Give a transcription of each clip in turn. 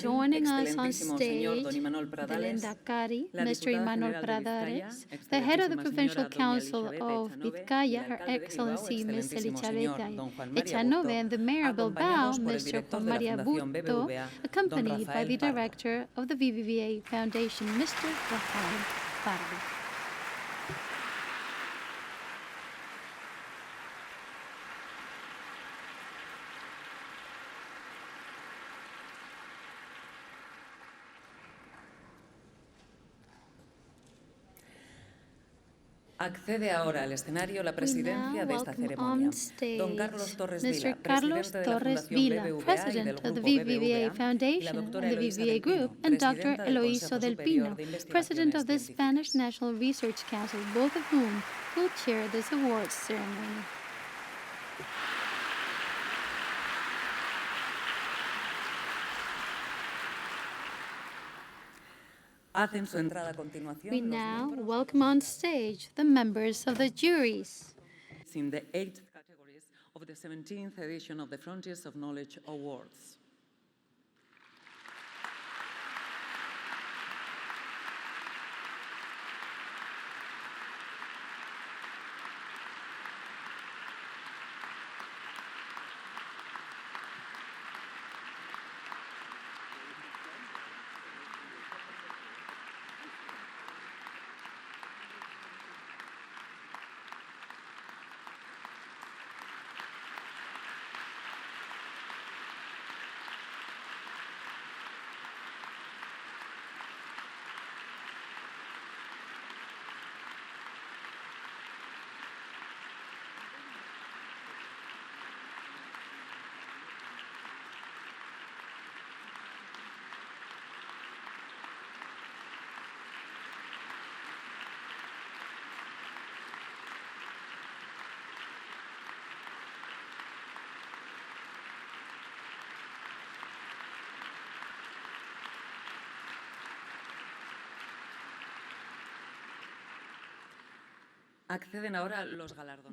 Joining us on stage, the Lendakari, Mr. Imanol Pradares, the head of the Provincial Council of Vizcaya, Her Excellency Ms. Elizabeth Echanove, and the Mayor of Bilbao, Mr. Juan Maria Burto, accompanied by the Director of the BBVA Foundation, Mr. Rafael Pardo. Accede ahora al escenario la presidencia de esta ceremonia. Don Carlos Torres Vila, presidente de la Fundación BBVA President of the BBVA Foundation and the BBVA Group, and Dr. Eloíso del Pino, President of the Spanish National Research Council, both of whom will chair this awards ceremony. We now welcome on stage the members of the juries. In the 8th categories of the 17th edition of the Frontiers of Knowledge Awards.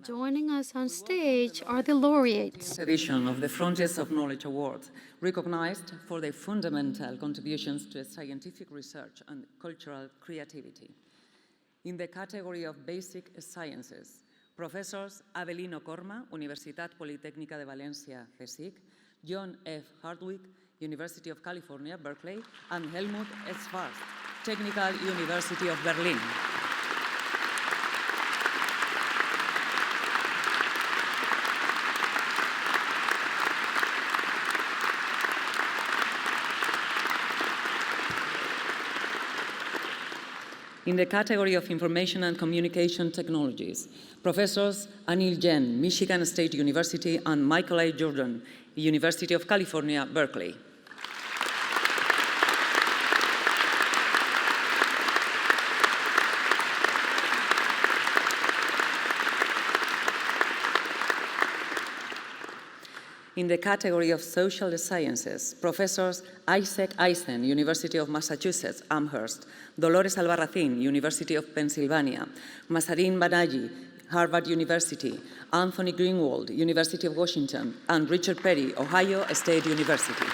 Joining us on stage are the laureates. Edition of the Frontiers of Knowledge Awards, recognized for their fundamental contributions to scientific research and cultural creativity. In the category of Basic Sciences, Professors Avelino Corma, Universitat Politécnica de Valencia, CSIC, John F. Hardwick, University of California, Berkeley, and Helmut Schwarz, Technical University of Berlin. In the category of Information and Communication Technologies, Professors Anil Jain, Michigan State University, and Michael A. Jordan, University of California, Berkeley. In the category of Social Sciences, Professors Isaac Eisen, University of Massachusetts, Amherst, Dolores Albarracín, University of Pennsylvania, Mazarin Banaji, Harvard University, Anthony Greenwald, University of Washington, and Richard Perry, Ohio State University.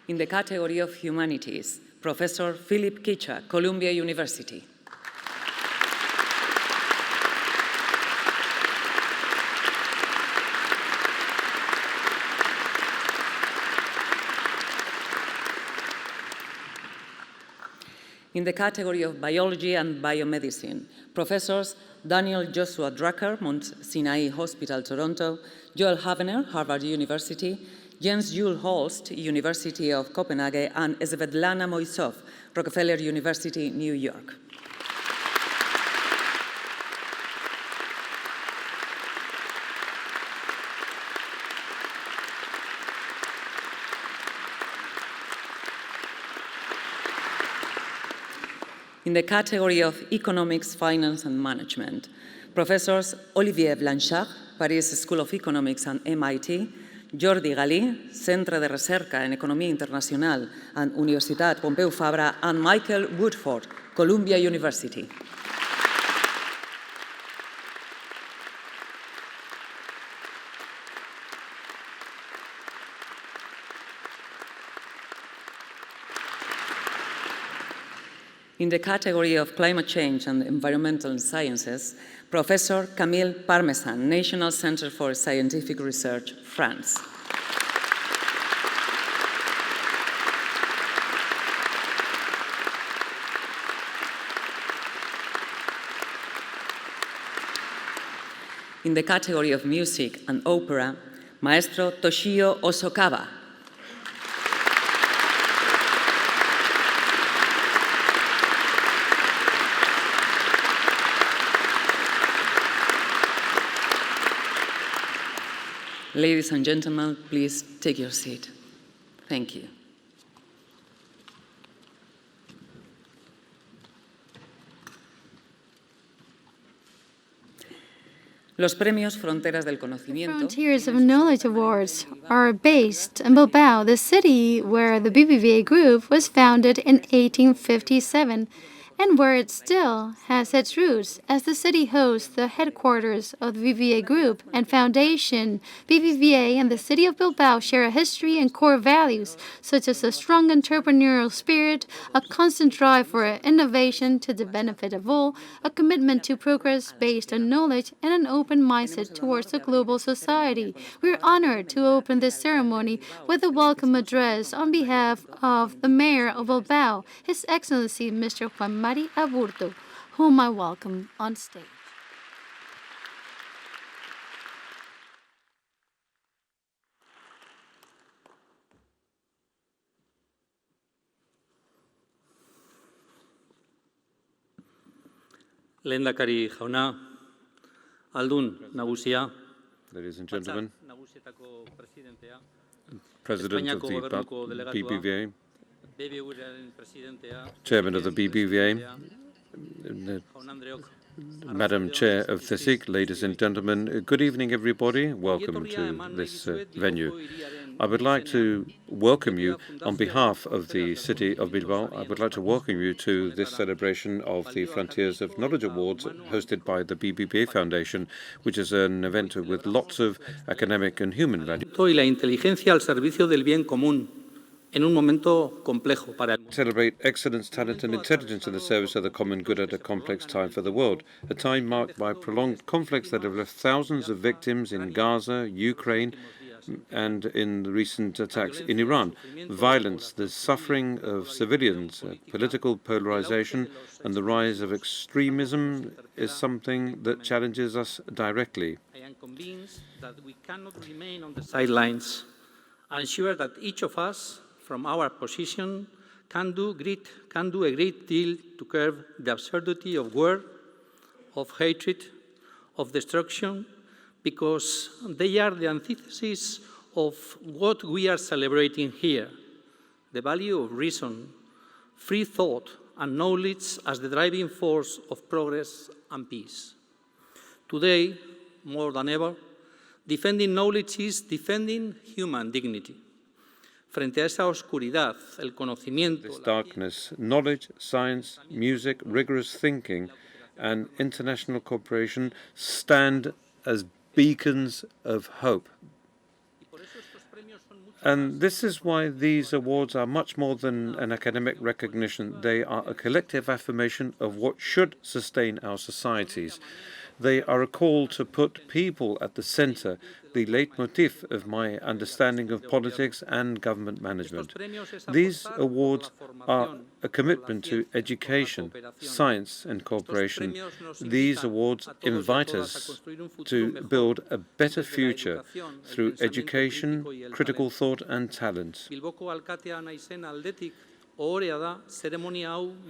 In the category of Humanities, Professor Philip Kicha, Columbia University. In the category of Biology and Biomedicine, Professors Daniel Joshua Drucker, Mount Sinai Hospital, Toronto, Joel Havener, Harvard University, Jens Juul Holst, University of Copenhagen, and Svetlana Moisov, Rockefeller University, New York. In the category of Economics, Finance, and Management, Professors Olivier Blanchard, Paris School of Economics and MIT, Jordi Galí, Centre de Recerca en Economia Internacional and Universitat Pompeu Fabra, and Michael Woodford, Columbia University. In the category of climate change and environmental sciences, Professor Camille Parmesan, National Center for Scientific Research, France. In the category of music and opera, Maestro Toshio Osokawa. Ladies and gentlemen, please take your seat. Thank you. Los premios Fronteras del Conocimiento. Frontiers of Knowledge Awards are based in Bilbao, the city where the BBVA Group was founded in 1857, and where it still has its roots, as the city hosts the headquarters of the BBVA Group and Foundation. BBVA and the city of Bilbao share a history and core values, such as a strong entrepreneurial spirit, a constant drive for innovation to the benefit of all, a commitment to progress based on knowledge, and an open mindset towards a global society. We are honored to open this ceremony with a welcome address on behalf of the Mayor of Bilbao, His Excellency Mr. Juan Mari Aburto, whom I welcome on stage. Lehendakari jauna, aldun nagusia, Ladies and gentlemen, President of the BBVA, Chairman of the BBVA, Madam Chair of CSIC, ladies and gentlemen, good evening everybody, welcome to this venue. I would like to welcome you on behalf of the city of Bilbao. I would like to welcome you to this celebration of the Frontiers of Knowledge Awards hosted by the BBVA Foundation, which is an event with lots of academic and human value. Y la inteligencia al servicio del bien común en un momento complejo para el mundo. Celebrate excellence, talent and intelligence in the service of the common good at a complex time for the world, a time marked by prolonged conflicts that have left thousands of victims in Gaza, Ukraine, and in the recent attacks in Iran. Violence, the suffering of civilians, political polarization, and the rise of extremism is something that challenges us directly. I am convinced that we cannot remain on the sidelines. I'm sure that each of us, from our position, can do a great deal to curb the absurdity of war, of hatred, of destruction, because they are the antithesis of what we are celebrating here, the value of reason, free thought, and knowledge as the driving force of progress and peace. Today, more than ever, defending knowledge is defending human dignity. Frente a esa oscuridad, el conocimiento, This darkness, knowledge, science, music, rigorous thinking, and international cooperation stand as beacons of hope. And this is why these awards are much more than an academic recognition. They are a collective affirmation of what should sustain our societies. They are a call to put people at the center, the leitmotif of my understanding of politics and government management. These awards are a commitment to education, science and cooperation. These awards invite us to build a better future through education, critical thought and talent.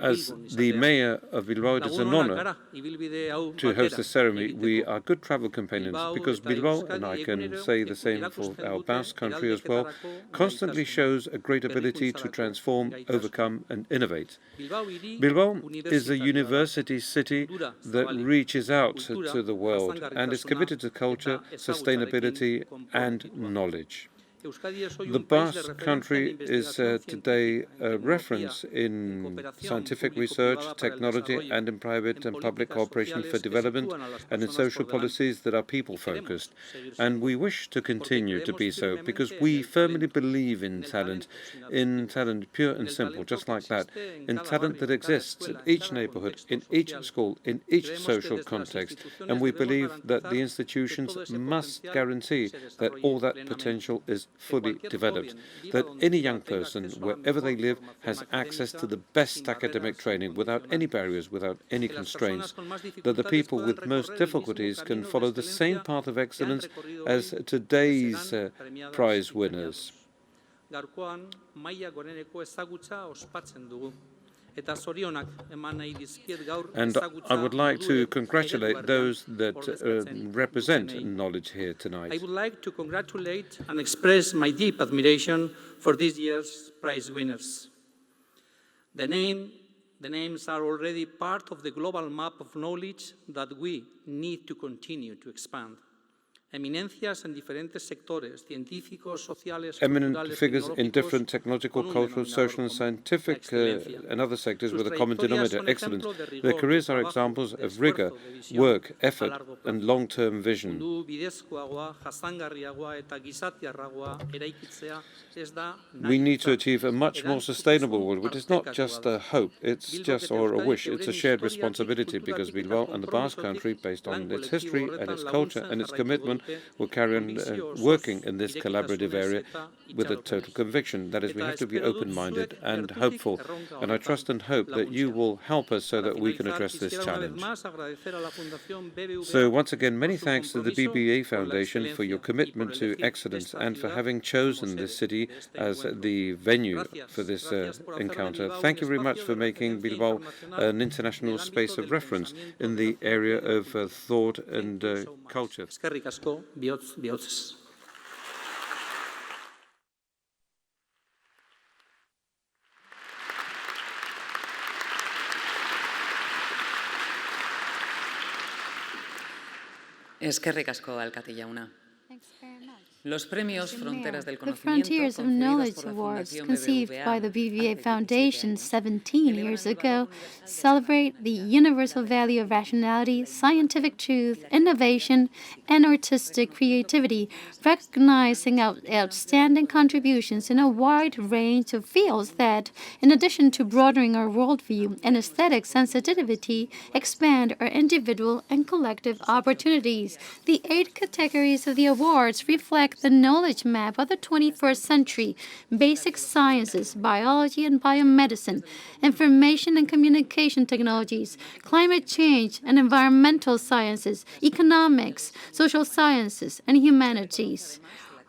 As the Mayor of Bilbao, it is an honor to host the ceremony. We are good travel companions because Bilbao, and I can say the same for our Basque country as well, constantly shows a great ability to transform, overcome and innovate. Bilbao is a university city that reaches out to the world and is committed to culture, sustainability and knowledge. The Basque Country is today a reference in scientific research, technology, and in private and public cooperation for development, and in social policies that are people-focused. And we wish to continue to be so, because we firmly believe in talent pure and simple, just like that, in talent that exists in each neighborhood, in each school, in each social context. And we believe that the institutions must guarantee that all that potential is fully developed, that any young person, wherever they live, has access to the best academic training without any barriers, without any constraints, that the people with most difficulties can follow the same path of excellence as today's prize winners. And I would like to congratulate those that represent knowledge here tonight. I would like to congratulate and express my deep admiration for this year's prize winners. The names are already part of the global map of knowledge that we need to continue to expand. Eminencias en diferentes sectores científicos, sociales, eminent figures in different technological, cultural, social, and scientific and other sectors with a common denominator, excellence. Their careers are examples of rigor, work, effort, and long-term vision. We need to achieve a much more sustainable world, which is not just a hope, it's just or a wish, it's a shared responsibility, because Bilbao and the Basque Country, based on its history and its culture and its commitment, will carry on working in this collaborative area with a total conviction. That is, we have to be open-minded and hopeful. And I trust and hope that you will help us so that we can address this challenge. So once again, many thanks to the BBVA Foundation for your commitment to excellence and for having chosen this city as the venue for this encounter. Thank you very much for making Bilbao an international space of reference in the area of thought and culture. Bihotzez. Eskerrik asko, alkate jauna. Thanks very much. Los premios Fronteras del The Frontiers of Knowledge Awards, conceived by the BBVA Foundation 17 years ago, celebrate the universal value of rationality, scientific truth, innovation, and artistic creativity, recognizing outstanding contributions in a wide range of fields that, in addition to broadening our worldview and aesthetic sensitivity, expand our individual and collective opportunities. The 8 categories of the awards reflect the knowledge map of the 21st century: basic sciences, biology and biomedicine, information and communication technologies, climate change and environmental sciences, economics, social sciences, and humanities.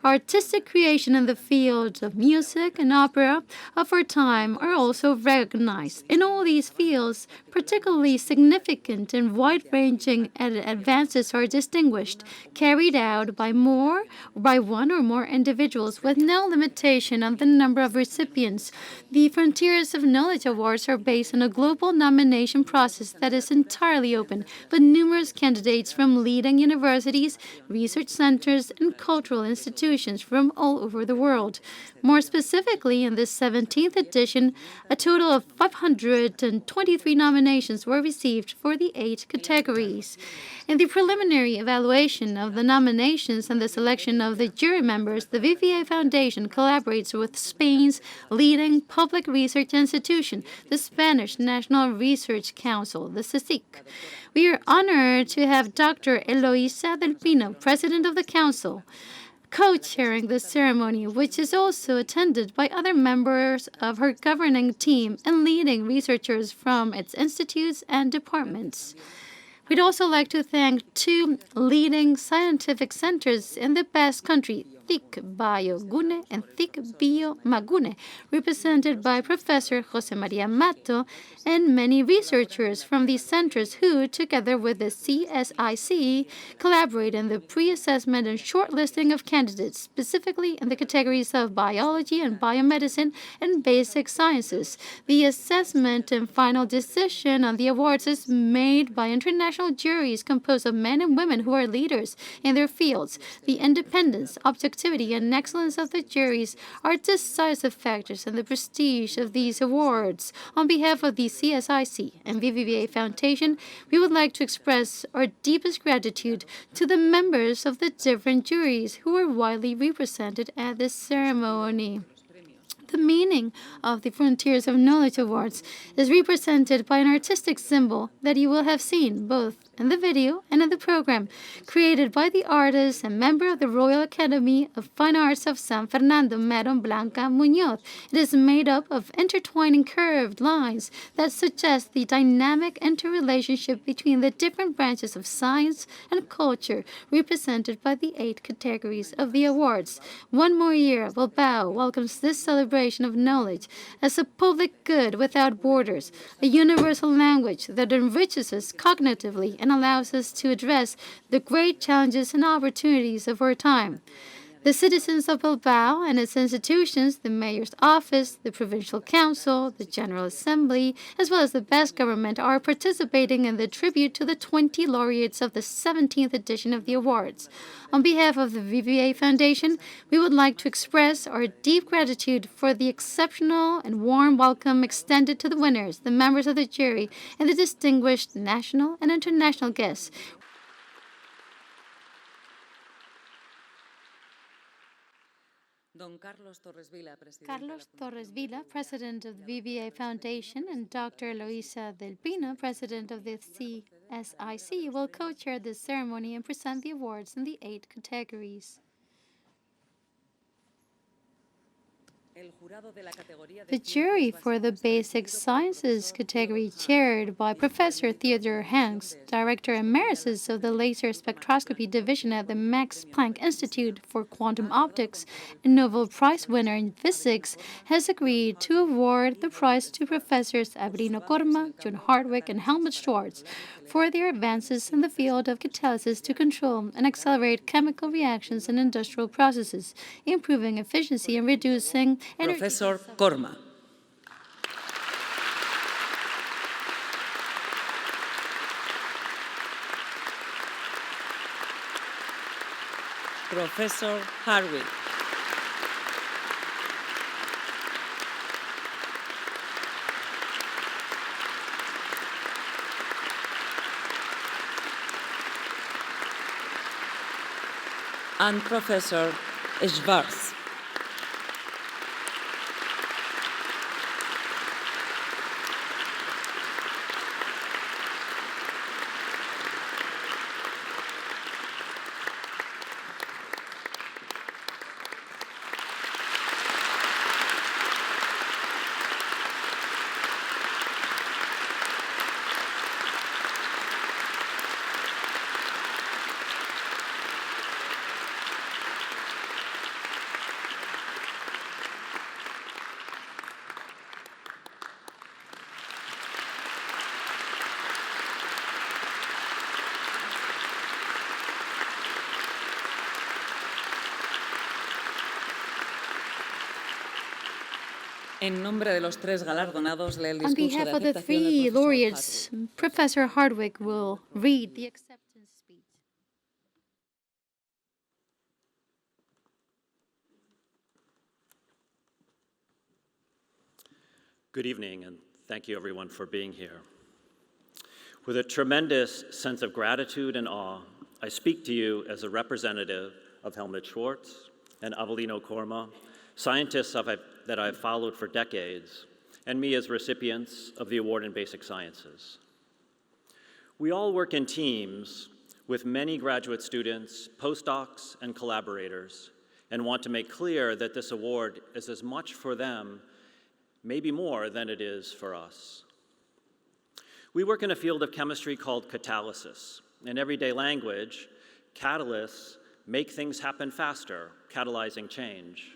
Artistic creation in the fields of music and opera of our time are also recognized. In all these fields, particularly significant and wide-ranging advances are distinguished, carried out by one or more individuals with no limitation on the number of recipients. The Frontiers of Knowledge Awards are based on a global nomination process that is entirely open, but numerous candidates from leading universities, research centers, and cultural institutions from all over the world. More specifically, in this 17th edition, a total of 523 nominations were received for the 8 categories. In the preliminary evaluation of the nominations and the selection of the jury members, the BBVA Foundation collaborates with Spain's leading public research institution, the Spanish National Research Council, the CSIC. We are honored to have Dr. Eloisa del Pino, President of the Council, co-chairing the ceremony, which is also attended by other members of her governing team and leading researchers from its institutes and departments. We'd also like to thank 2 leading scientific centers in the Basque Country, TIC Bio Gune and TIC Bio Magune, represented by Professor Jose Maria Mato and many researchers from these centers who, together with the CSIC, collaborate in the pre-assessment and shortlisting of candidates, specifically in the categories of biology and biomedicine and basic sciences. The assessment and final decision on the awards is made by international juries composed of men and women who are leaders in their fields. The independence, objectivity, objectivity and excellence of the juries are decisive factors in the prestige of these awards. On behalf of the CSIC and BBVA Foundation, we would like to express our deepest gratitude to the members of the different juries who were widely represented at this ceremony. The meaning of the Frontiers of Knowledge Awards is represented by an artistic symbol that you will have seen both in the video and in the program, created by the artist and member of the Royal Academy of Fine Arts of San Fernando, Madam Blanca Muñoz. It is made up of intertwining curved lines that suggest the dynamic interrelationship between the different branches of science and culture, represented by the 8 categories of the awards. One more year, Bilbao welcomes this celebration of knowledge as a public good without borders, a universal language that enriches us cognitively and allows us to address the great challenges and opportunities of our time. The citizens of Bilbao and its institutions, the mayor's office, the provincial council, the General Assembly, as well as the best government, are participating in the tribute to the 20 laureates of the 17th edition of the awards. On behalf of the BBVA Foundation, we would like to express our deep gratitude for the exceptional and warm welcome extended to the winners, the members of the jury, and the distinguished national and international guests. Carlos Torres Vila, President of the BBVA Foundation, and Dr. Eloisa Del Pino, President of the CSIC, will co-chair this ceremony and present the awards in the 8 categories. The jury for the Basic Sciences category, chaired by Professor Theodore Hanks, Director Emeritus of the Laser Spectroscopy Division at the Max Planck Institute for Quantum Optics and Nobel Prize winner in Physics, has agreed to award the prize to Professors Avelino Corma, John Hardwick, and Helmut Schwartz for their advances in the field of catalysis to control and accelerate chemical reactions in industrial processes, improving efficiency and reducing energy. Professor Corma. Professor Hardwick. And Professor Schwartz. On behalf of the 3 laureates, Professor Hardwick will read the acceptance speech. Good evening, and thank you everyone for being here. With a tremendous sense of gratitude and awe, I speak to you as a representative of Helmut Schwartz and Avelino Corma, scientists that I've followed for decades, and me as recipients of the award in Basic Sciences. We all work in teams with many graduate students, postdocs, and collaborators, and want to make clear that this award is as much for them, maybe more than it is for us. We work in a field of chemistry called catalysis. In everyday language, catalysts make things happen faster, catalyzing change.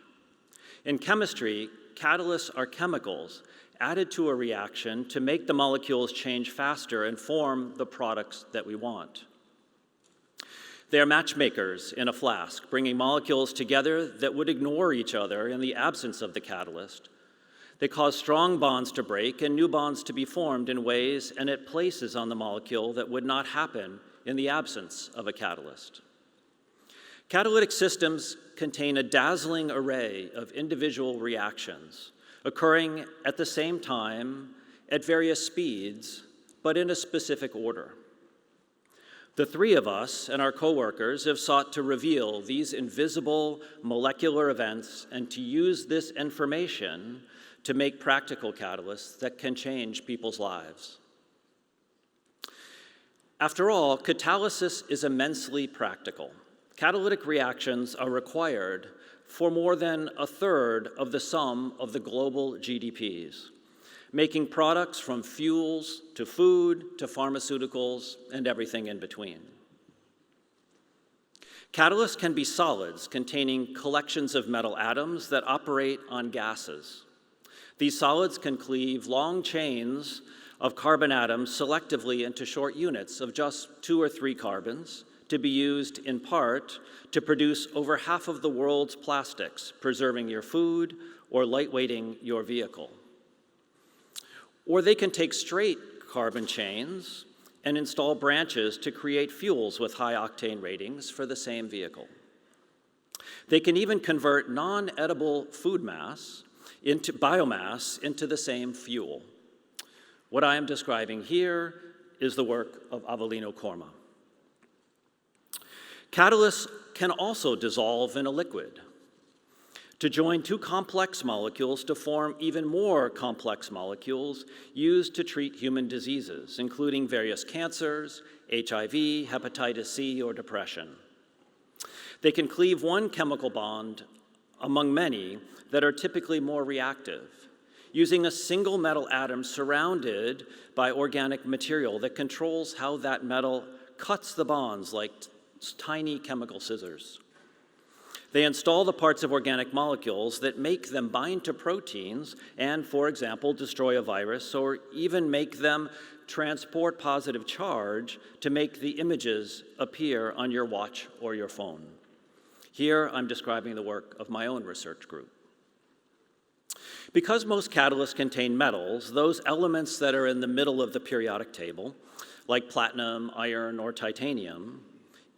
In chemistry, catalysts are chemicals added to a reaction to make the molecules change faster and form the products that we want. They are matchmakers in a flask, bringing molecules together that would ignore each other in the absence of the catalyst. They cause strong bonds to break and new bonds to be formed in ways and at places on the molecule that would not happen in the absence of a catalyst. Catalytic systems contain a dazzling array of individual reactions occurring at the same time at various speeds, but in a specific order. The three of us and our coworkers have sought to reveal these invisible molecular events and to use this information to make practical catalysts that can change people's lives. After all, catalysis is immensely practical. Catalytic reactions are required for more than a third of the sum of the global GDPs, making products from fuels to food to pharmaceuticals and everything in between. Catalysts can be solids containing collections of metal atoms that operate on gases. These solids can cleave long chains of carbon atoms selectively into short units of just 2 or 3 carbons to be used in part to produce over half of the world's plastics, preserving your food or lightweighting your vehicle. Or they can take straight carbon chains and install branches to create fuels with high octane ratings for the same vehicle. They can even convert non-edible food mass into biomass into the same fuel. What I am describing here is the work of Avelino Corma. Catalysts can also dissolve in a liquid to join 2 complex molecules to form even more complex molecules used to treat human diseases, including various cancers, HIV, hepatitis C, or depression. They can cleave one chemical bond among many that are typically more reactive, using a single metal atom surrounded by organic material that controls how that metal cuts the bonds like tiny chemical scissors. They install the parts of organic molecules that make them bind to proteins and, for example, destroy a virus, or even make them transport positive charge to make the images appear on your watch or your phone. Here, I'm describing the work of my own research group. Because most catalysts contain metals, those elements that are in the middle of the periodic table, like platinum, iron, or titanium,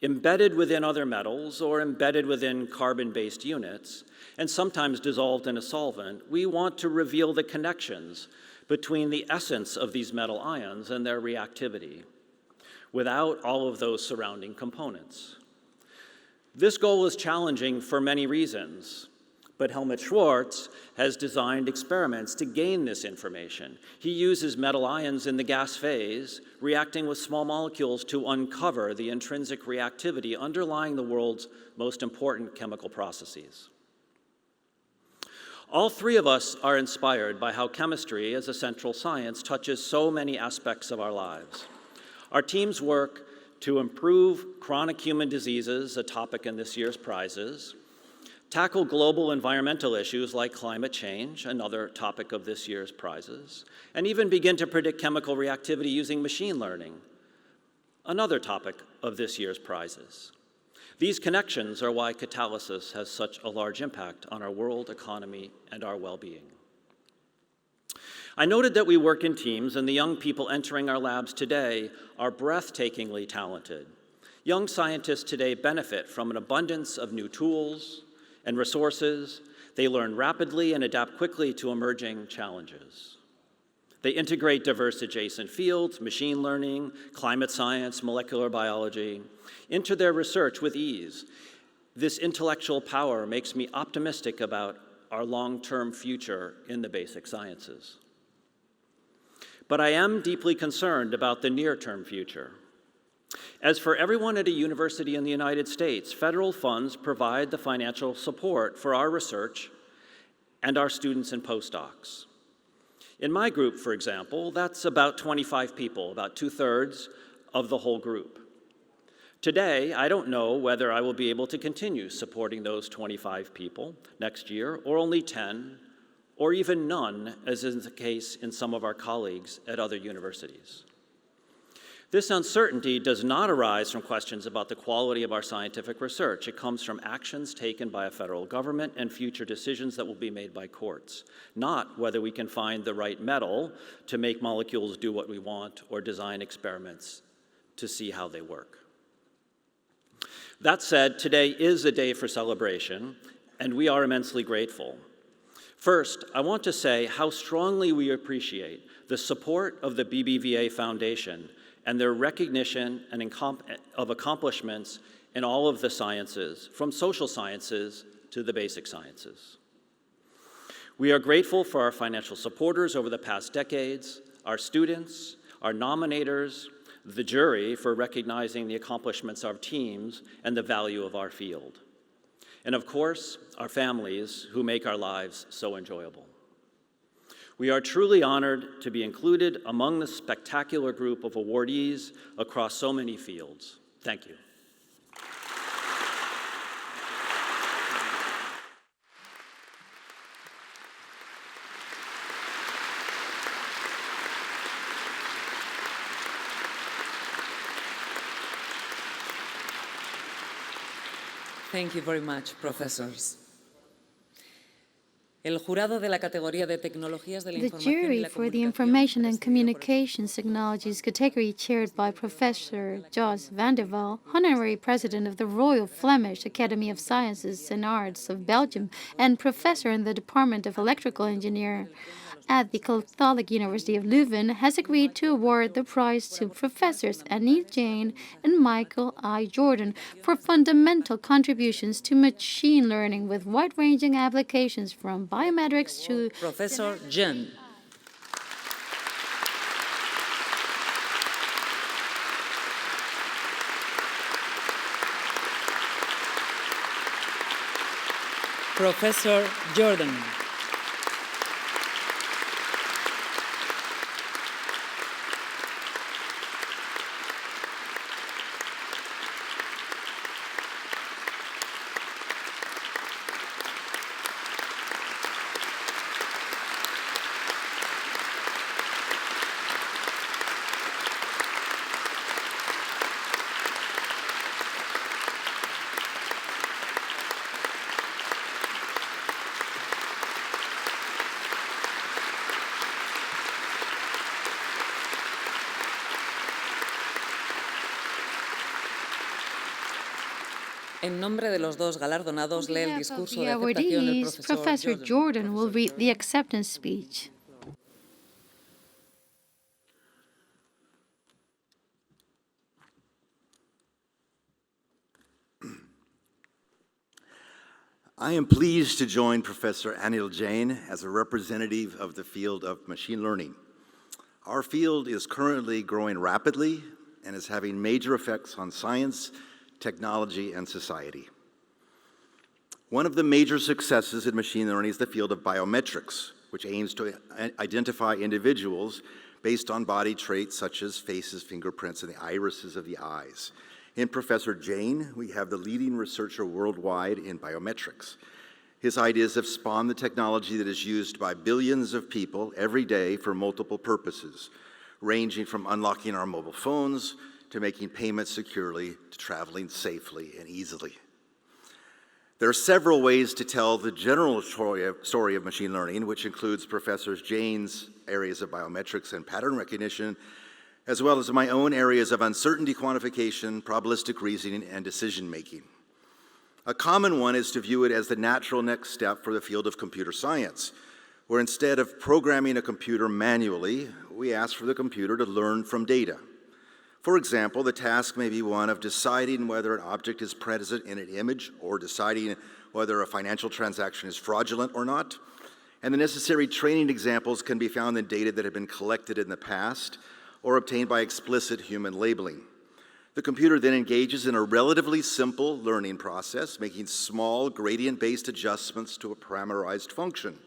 embedded within other metals or embedded within carbon-based units, and sometimes dissolved in a solvent, we want to reveal the connections between the essence of these metal ions and their reactivity, without all of those surrounding components. This goal is challenging for many reasons, but Helmut Schwartz has designed experiments to gain this information. He uses metal ions in the gas phase, reacting with small molecules to uncover the intrinsic reactivity underlying the world's most important chemical processes. All three of us are inspired by how chemistry as a central science touches so many aspects of our lives. Our teams work to improve chronic human diseases, a topic in this year's prizes, tackle global environmental issues like climate change, another topic of this year's prizes, and even begin to predict chemical reactivity using machine learning, another topic of this year's prizes. These connections are why catalysis has such a large impact on our world economy and our well-being. I noted that we work in teams, and the young people entering our labs today are breathtakingly talented. Young scientists today benefit from an abundance of new tools and resources. They learn rapidly and adapt quickly to emerging challenges. They integrate diverse adjacent fields, machine learning, climate science, molecular biology, into their research with ease. This intellectual power makes me optimistic about our long-term future in the basic sciences. But I am deeply concerned about the near-term future. As for everyone at a university in the United States, federal funds provide the financial support for our research and our students and postdocs. In my group, for example, that's about 25 people, about 2/3 of the whole group. Today, I don't know whether I will be able to continue supporting those 25 people next year, or only 10, or even none, as is the case in some of our colleagues at other universities. This uncertainty does not arise from questions about the quality of our scientific research. It comes from actions taken by a federal government and future decisions that will be made by courts, not whether we can find the right metal to make molecules do what we want or design experiments to see how they work. That said, today is a day for celebration, and we are immensely grateful. First, I want to say how strongly we appreciate the support of the BBVA Foundation and their recognition of accomplishments in all of the sciences, from social sciences to the basic sciences. We are grateful for our financial supporters over the past decades, our students, our nominators, the jury for recognizing the accomplishments of our teams and the value of our field. And of course, our families who make our lives so enjoyable. We are truly honored to be included among the spectacular group of awardees across so many fields. Thank you. Thank you very much, professors. El jurado de la categoría de tecnologías de la The información y jury la for the comunicación, Information and presidido por Communications Technologies category, chaired by Professor Jos van der Waal, Honorary President of the Royal Flemish Academy of Sciences and Arts of Belgium and Professor in the Department of Electrical Engineering at the Catholic University of Leuven, has agreed to award the prize to Professors Anil Jain and Michael I. Jordan for fundamental contributions to machine learning with wide-ranging applications from biometrics to Professor Jen. Professor Jordan. En nombre de los dos galardonados, lee el discurso de aceptación el Professor Jordan will read the acceptance speech. I am pleased to join Professor Anil Jain as a representative of the field of machine learning. Our field is currently growing rapidly and is having major effects on science, technology, and society. One of the major successes in machine learning is the field of biometrics, which aims to identify individuals based on body traits such as faces, fingerprints, and the irises of the eyes. In Professor Jain, we have the leading researcher worldwide in biometrics. His ideas have spawned the technology that is used by billions of people every day for multiple purposes, ranging from unlocking our mobile phones to making payments securely, to traveling safely and easily. There are several ways to tell the general story of machine learning, which includes Professor Jain's areas of biometrics and pattern recognition, as well as my own areas of uncertainty quantification, probabilistic reasoning, and decision-making. A common one is to view it as the natural next step for the field of computer science, where instead of programming a computer manually, we ask for the computer to learn from data. For example, the task may be one of deciding whether an object is present in an image or deciding whether a financial transaction is fraudulent or not. And the necessary training examples can be found in data that have been collected in the past or obtained by explicit human labeling. The computer then engages in a relatively simple learning process, making small gradient-based adjustments to a parameterized function.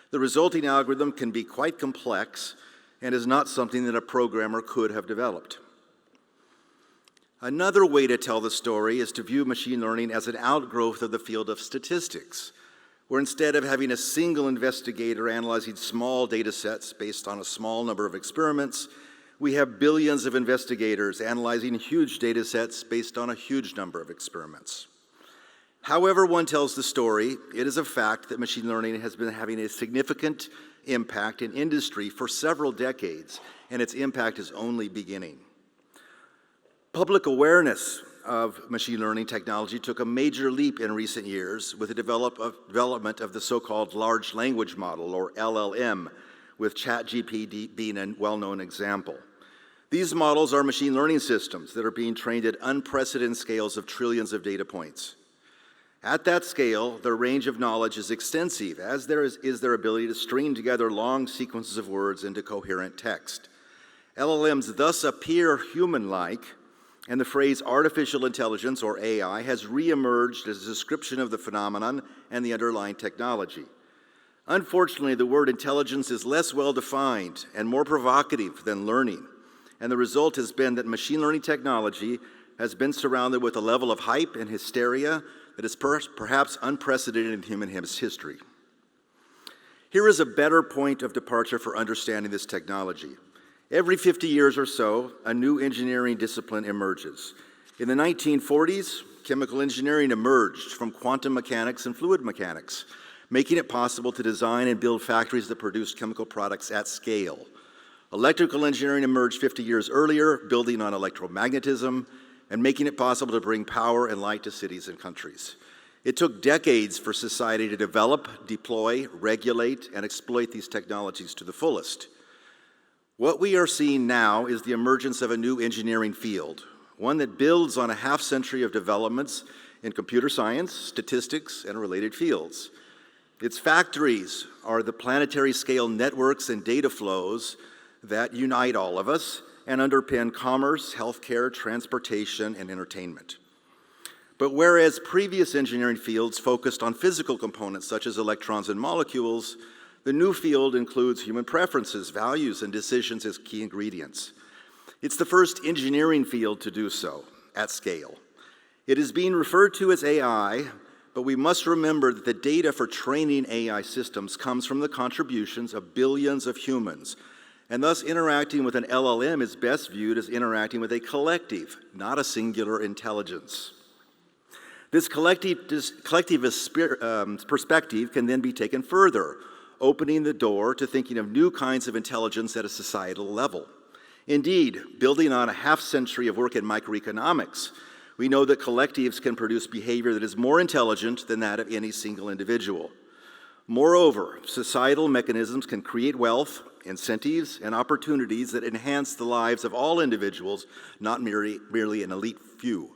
The resulting algorithm can be quite complex and is not something that a programmer could have developed. Another way to tell the story is to view machine learning as an outgrowth of the field of statistics, where instead of having a single investigator analyzing small data sets based on a small number of experiments, we have billions of investigators analyzing huge data sets based on a huge number of experiments. However one tells the story, it is a fact that machine learning has been having a significant impact in industry for several decades, and its impact is only beginning. Public awareness of machine learning technology took a major leap in recent years with the development of the so-called large language model, or LLM, with ChatGPT being a well-known example. These models are machine learning systems that are being trained at unprecedented scales of trillions of data points. At that scale, their range of knowledge is extensive, as is their ability to string together long sequences of words into coherent text. LLMs thus appear human-like, and the phrase artificial intelligence, or AI, has re-emerged as a description of the phenomenon and the underlying technology. Unfortunately, the word intelligence is less well-defined and more provocative than learning, and the result has been that machine learning technology has been surrounded with a level of hype and hysteria that is perhaps unprecedented in human history. Here is a better point of departure for understanding this technology. Every 50 years or so, a new engineering discipline emerges. In the 1940s, chemical engineering emerged from quantum mechanics and fluid mechanics, making it possible to design and build factories that produced chemical products at scale. Electrical engineering emerged 50 years earlier, building on electromagnetism and making it possible to bring power and light to cities and countries. It took decades for society to develop, deploy, regulate, and exploit these technologies to the fullest. What we are seeing now is the emergence of a new engineering field, one that builds on a half-century of developments in computer science, statistics, and related fields. Its factories are the planetary-scale networks and data flows that unite all of us and underpin commerce, healthcare, transportation, and entertainment. But whereas previous engineering fields focused on physical components such as electrons and molecules, the new field includes human preferences, values, and decisions as key ingredients. It's the first engineering field to do so at scale. It is being referred to as AI, but we must remember that the data for training AI systems comes from the contributions of billions of humans, and thus interacting with an LLM is best viewed as interacting with a collective, not a singular intelligence. This collectivist perspective can then be taken further, opening the door to thinking of new kinds of intelligence at a societal level. Indeed, building on a half-century of work in microeconomics, we know that collectives can produce behavior that is more intelligent than that of any single individual. Moreover, societal mechanisms can create wealth, incentives, and opportunities that enhance the lives of all individuals, not merely an elite few.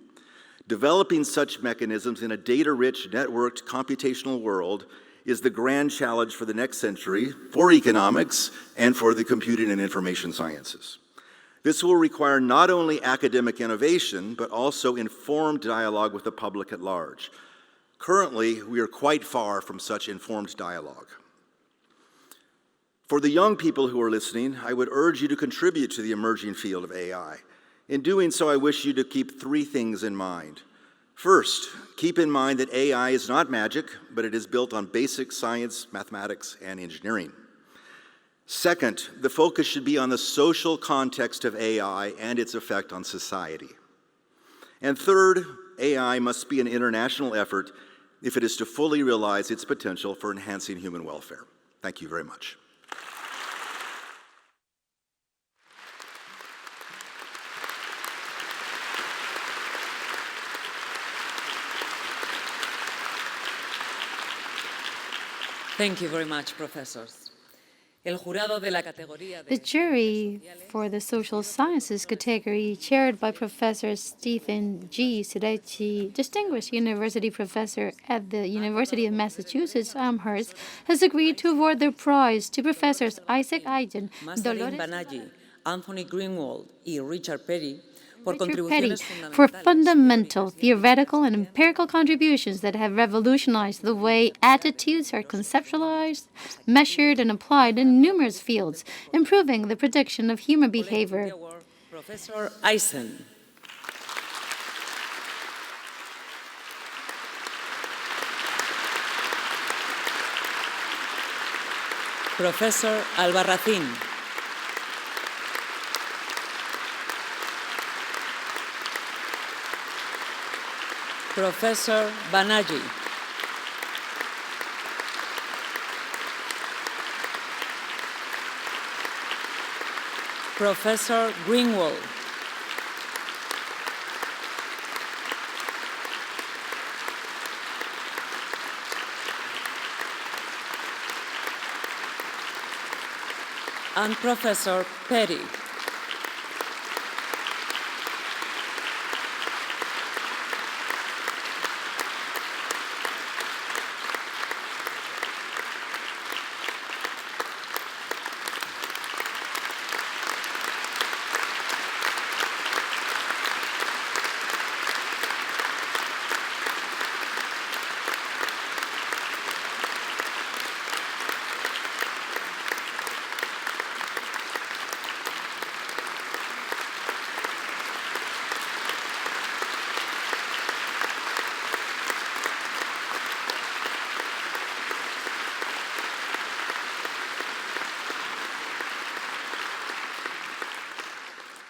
Developing such mechanisms in a data-rich, networked, computational world is the grand challenge for the next century, for economics, and for the computing and information sciences. This will require not only academic innovation, but also informed dialogue with the public at large. Currently, we are quite far from such informed dialogue. For the young people who are listening, I would urge you to contribute to the emerging field of AI. In doing so, I wish you to keep three things in mind. First, keep in mind that AI is not magic, but it is built on basic science, mathematics, and engineering. Second, the focus should be on the social context of AI and its effect on society. And third, AI must be an international effort if it is to fully realize its potential for enhancing human welfare. Thank you very much. Thank you very much, professors. The jury for the social sciences category, chaired by Professor Stephen G. Surechi, distinguished university professor at the University of Massachusetts Amherst, has agreed to award the prize to Professors Isaac Aiden, Dolores Banagi, Anthony Greenwald, and Richard Petty for fundamental, theoretical, and empirical contributions that have revolutionized the way attitudes are conceptualized, measured, and applied in numerous fields, improving the prediction of human behavior. Professor Eisen. Professor Albarracín. Professor Banagi. Professor Greenwald. and Professor Petty.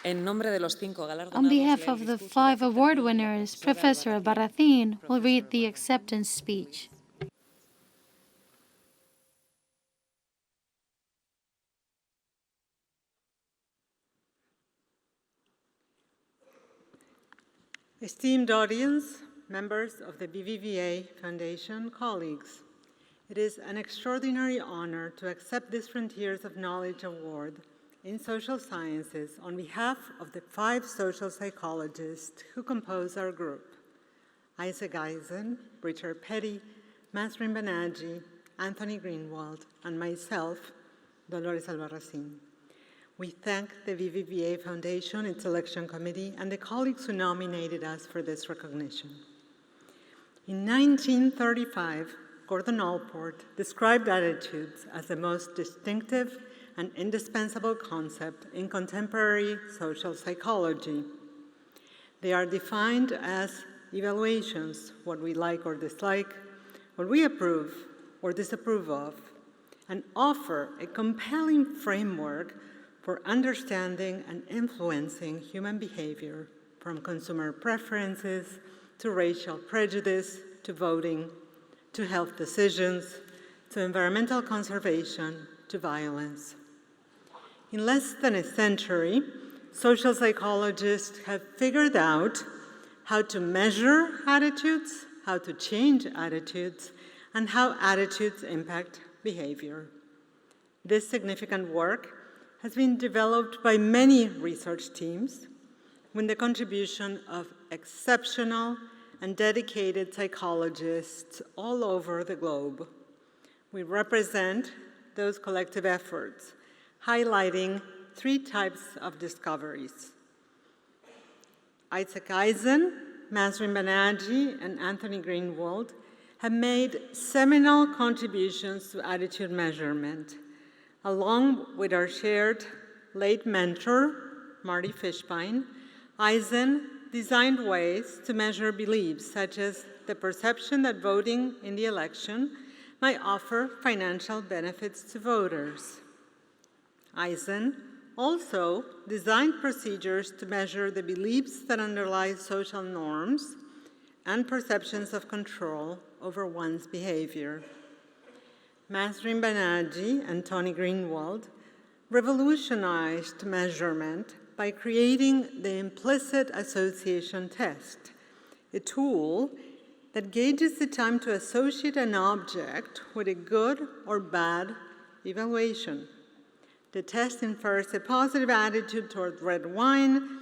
On behalf of the 5 award winners, Professor Albarracín will read the acceptance speech. Esteemed audience, members of the BBVA Foundation, colleagues, it is an extraordinary honor to accept this Frontiers of Knowledge Award in Social Sciences on behalf of the 5 social psychologists who compose our group: Isaac Eisen, Richard Petty, Masrin Banaji, Anthony Greenwald, and myself, Dolores Albarracín. We thank the BBVA Foundation, its selection committee, and the colleagues who nominated us for this recognition. In 1935, Gordon Allport described attitudes as the most distinctive and indispensable concept in contemporary social psychology. They are defined as evaluations, what we like or dislike, what we approve or disapprove of, and offer a compelling framework for understanding and influencing human behavior, from consumer preferences to racial prejudice, to voting, to health decisions, to environmental conservation, to violence. In less than a century, social psychologists have figured out how to measure attitudes, how to change attitudes, and how attitudes impact behavior. This significant work has been developed by many research teams with the contribution of exceptional and dedicated psychologists all over the globe. We represent those collective efforts, highlighting 3 types of discoveries. Isaac Eisen, Masrin Banaji, and Anthony Greenwald have made seminal contributions to attitude measurement, along with our shared late mentor, Marty Fishbein. Eisen designed ways to measure beliefs, such as the perception that voting in the election might offer financial benefits to voters. Eisen also designed procedures to measure the beliefs that underlie social norms and perceptions of control over one's behavior. Masrin Banaji and Tony Greenwald revolutionized measurement by creating the implicit association test, a tool that gauges the time to associate an object with a good or bad evaluation. The test infers a positive attitude toward red wine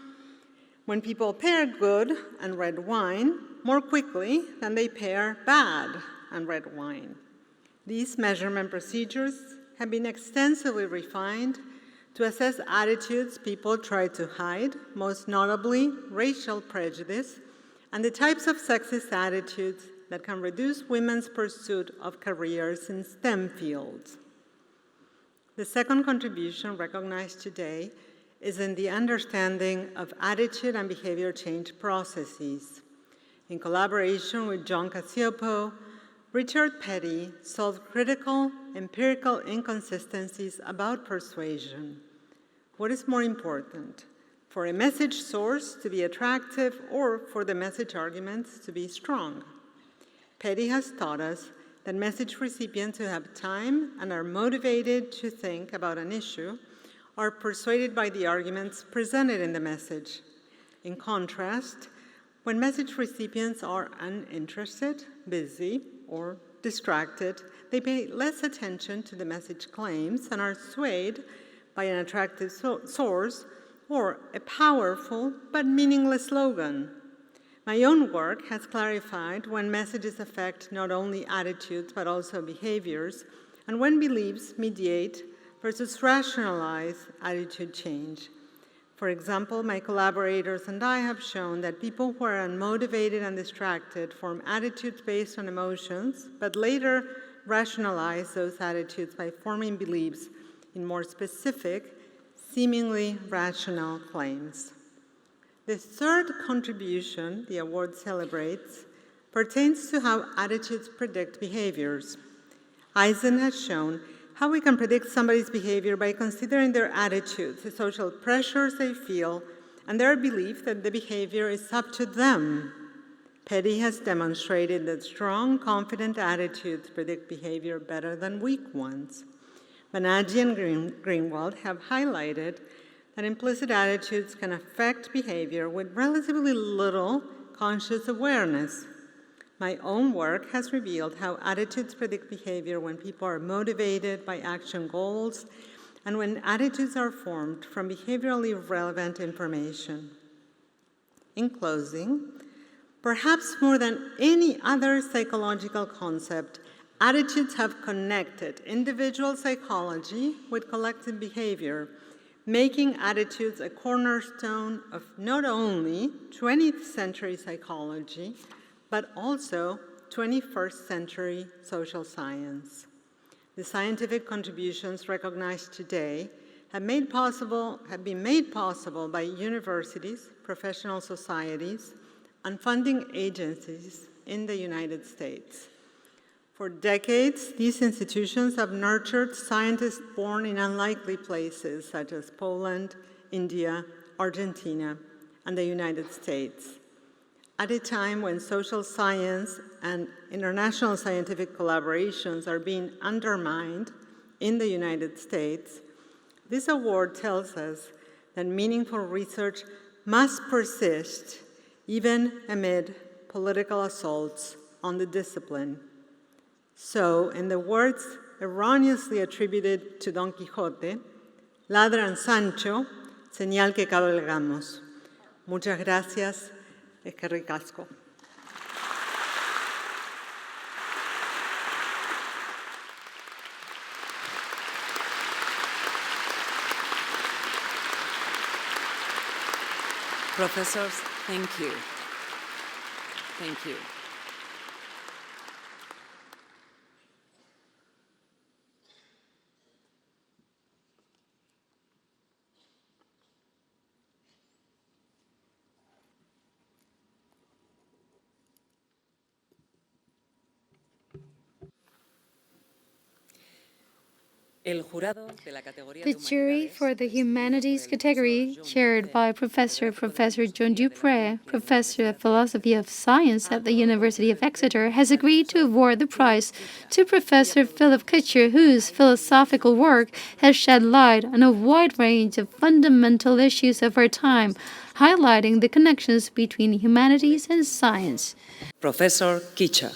when people pair good and red wine more quickly than they pair bad and red wine. These measurement procedures have been extensively refined to assess attitudes people try to hide, most notably racial prejudice, and the types of sexist attitudes that can reduce women's pursuit of careers in STEM fields. The second contribution recognized today is in the understanding of attitude and behavior change processes. In collaboration with John Cacioppo, Richard Petty solved critical empirical inconsistencies about persuasion. What is more important, for a message source to be attractive or for the message arguments to be strong? Petty has taught us that message recipients who have time and are motivated to think about an issue are persuaded by the arguments presented in the message. In contrast, when message recipients are uninterested, busy, or distracted, they pay less attention to the message claims and are swayed by an attractive source, or a powerful but meaningless slogan. My own work has clarified when messages affect not only attitudes but also behaviors, and when beliefs mediate versus rationalize attitude change. For example, my collaborators and I have shown that people who are unmotivated and distracted form attitudes based on emotions, but later rationalize those attitudes by forming beliefs in more specific, seemingly rational claims. The third contribution the award celebrates pertains to how attitudes predict behaviors. Eisen has shown how we can predict somebody's behavior by considering their attitudes, the social pressures they feel, and their belief that the behavior is up to them. Petty has demonstrated that strong, confident attitudes predict behavior better than weak ones. Banerjee and Greenwald have highlighted that implicit attitudes can affect behavior with relatively little conscious awareness. My own work has revealed how attitudes predict behavior when people are motivated by action goals and when attitudes are formed from behaviorally relevant information. In closing, perhaps more than any other psychological concept, attitudes have connected individual psychology with collective behavior, making attitudes a cornerstone of not only 20th century psychology, but also 21st century social science. The scientific contributions recognized today have been made possible by universities, professional societies, and funding agencies in the United States. For decades, these institutions have nurtured scientists born in unlikely places such as Poland, India, Argentina, and the United States. At a time when social science and international scientific collaborations are being undermined in the United States, this award tells us that meaningful research must persist even amid political assaults on the discipline. So, in the words erroneously attributed to Don Quixote, ladran Sancho, señal que cabalgamos. Muchas gracias, eskerrik asko. Professors, thank you. Thank you. The jury for the humanities category, chaired by Professor John Dupré, Professor of Philosophy of Science at the University of Exeter, has agreed to award the prize to Professor Philip Kitcher, whose philosophical work has shed light on a wide range of fundamental issues of our time, highlighting the connections between humanities and science. Professor Kitcher.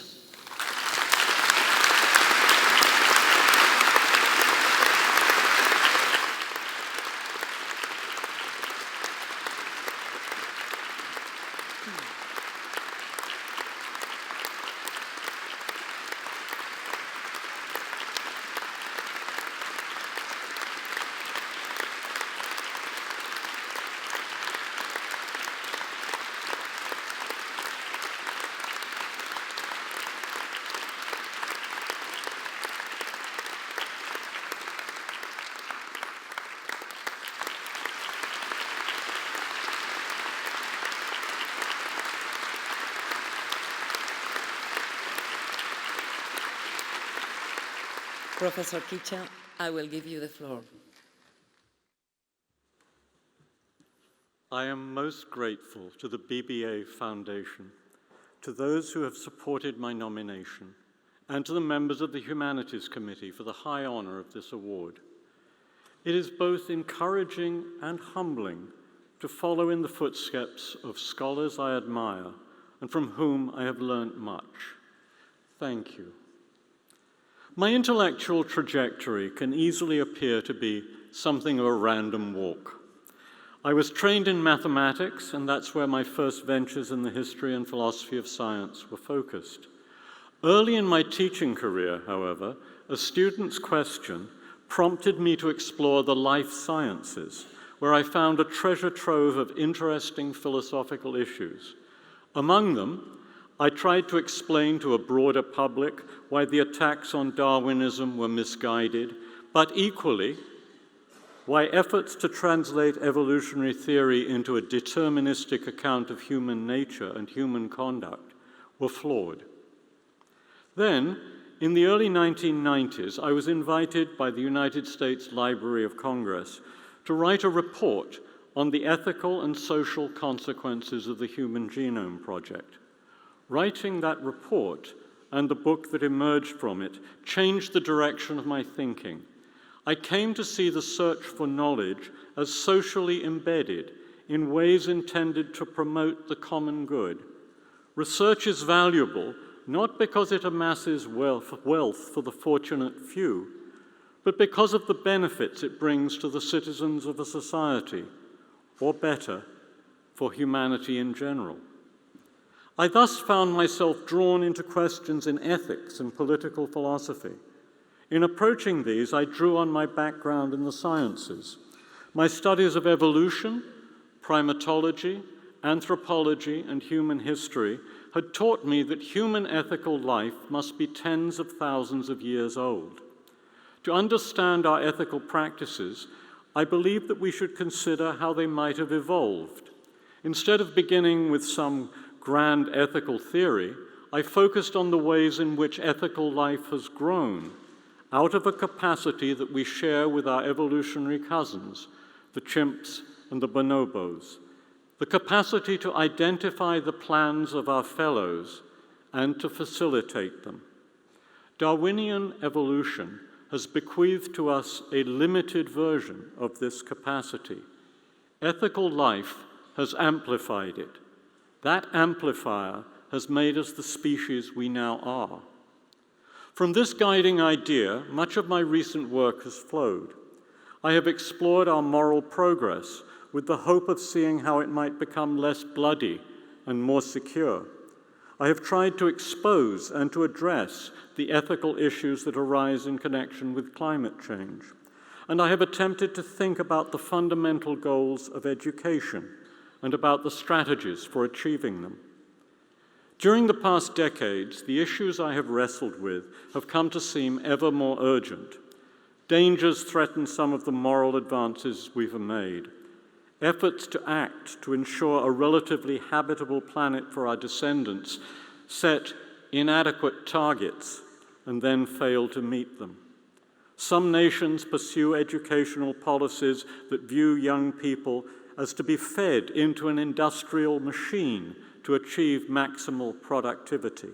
Professor Kitcher, I will give you the floor. I am most grateful to the BBVA Foundation, to those who have supported my nomination, and to the members of the Humanities Committee for the high honor of this award. It is both encouraging and humbling to follow in the footsteps of scholars I admire and from whom I have learned much. Thank you. My intellectual trajectory can easily appear to be something of a random walk. I was trained in mathematics, and that's where my first ventures in the history and philosophy of science were focused. Early in my teaching career, however, a student's question prompted me to explore the life sciences, where I found a treasure trove of interesting philosophical issues. Among them, I tried to explain to a broader public why the attacks on Darwinism were misguided, but equally, why efforts to translate evolutionary theory into a deterministic account of human nature and human conduct were flawed. Then, in the early 1990s, I was invited by the United States Library of Congress to write a report on the ethical and social consequences of the Human Genome Project. Writing that report and the book that emerged from it changed the direction of my thinking. I came to see the search for knowledge as socially embedded in ways intended to promote the common good. Research is valuable not because it amasses wealth for the fortunate few, but because of the benefits it brings to the citizens of a society, or better, for humanity in general. I thus found myself drawn into questions in ethics and political philosophy. In approaching these, I drew on my background in the sciences. My studies of evolution, primatology, anthropology, and human history had taught me that human ethical life must be tens of thousands of years old. To understand our ethical practices, I believe that we should consider how they might have evolved. Instead of beginning with some grand ethical theory, I focused on the ways in which ethical life has grown out of a capacity that we share with our evolutionary cousins, the chimps and the bonobos, the capacity to identify the plans of our fellows and to facilitate them. Darwinian evolution has bequeathed to us a limited version of this capacity. Ethical life has amplified it. That amplifier has made us the species we now are. From this guiding idea, much of my recent work has flowed. I have explored our moral progress with the hope of seeing how it might become less bloody and more secure. I have tried to expose and to address the ethical issues that arise in connection with climate change. And I have attempted to think about the fundamental goals of education and about the strategies for achieving them. During the past decades, the issues I have wrestled with have come to seem ever more urgent. Dangers threaten some of the moral advances we've made. Efforts to act to ensure a relatively habitable planet for our descendants set inadequate targets and then fail to meet them. Some nations pursue educational policies that view young people as to be fed into an industrial machine to achieve maximal productivity.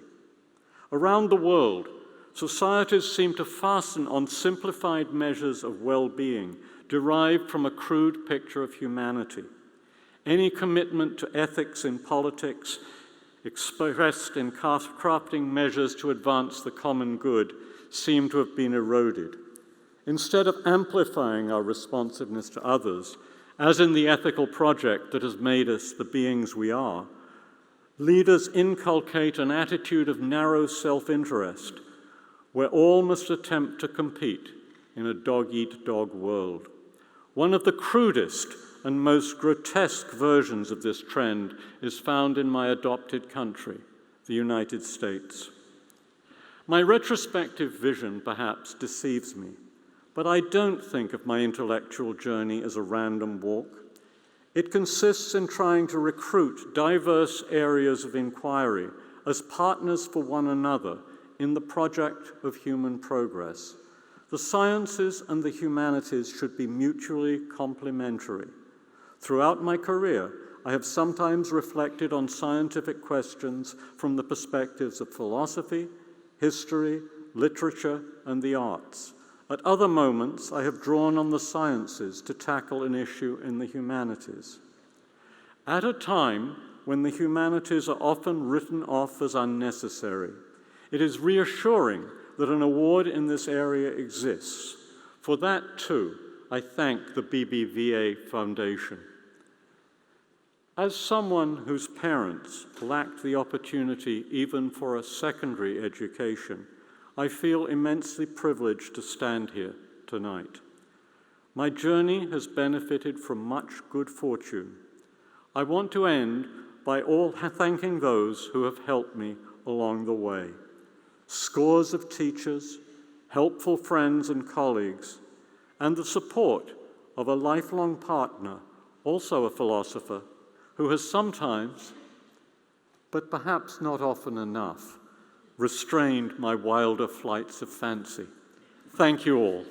Around the world, societies seem to fasten on simplified measures of well-being derived from a crude picture of humanity. Any commitment to ethics in politics, expressed in crafting measures to advance the common good, seem to have been eroded. Instead of amplifying our responsiveness to others, as in the ethical project that has made us the beings we are, leaders inculcate an attitude of narrow self-interest, where all must attempt to compete in a dog-eat-dog world. One of the crudest and most grotesque versions of this trend is found in my adopted country, the United States. My retrospective vision perhaps deceives me, but I don't think of my intellectual journey as a random walk. It consists in trying to recruit diverse areas of inquiry as partners for one another in the project of human progress. The sciences and the humanities should be mutually complementary. Throughout my career, I have sometimes reflected on scientific questions from the perspectives of philosophy, history, literature, and the arts. At other moments, I have drawn on the sciences to tackle an issue in the humanities. At a time when the humanities are often written off as unnecessary, it is reassuring that an award in this area exists. For that, too, I thank the BBVA Foundation. As someone whose parents lacked the opportunity even for a secondary education, I feel immensely privileged to stand here tonight. My journey has benefited from much good fortune. I want to end by thanking those who have helped me along the way. Scores of teachers, helpful friends and colleagues, and the support of a lifelong partner, also a philosopher, who has sometimes, but perhaps not often enough, restrained my wilder flights of fancy. Thank you all.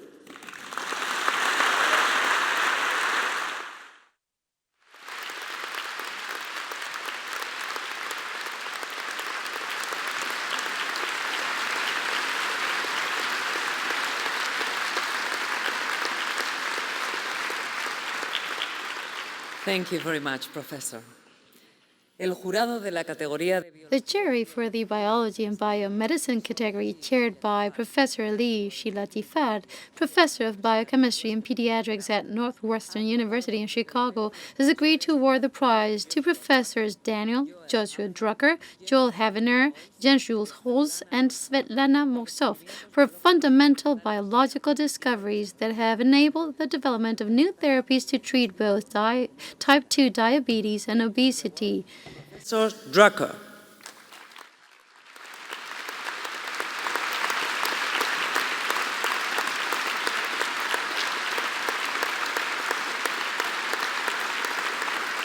Thank you very much, Professor. El jurado de la categoría de The jury for the biology and biomedicine category, chaired by Professor Lee Shilatifad, professor of biochemistry and pediatrics at Northwestern University in Chicago, has agreed to award the prize to Professors Daniel Joshua Drucker, Joel Havener, Jens-Jules Holz, and Svetlana Mosov for fundamental biological discoveries that have enabled the development of new therapies to treat both type 2 diabetes and obesity. Professor Drucker.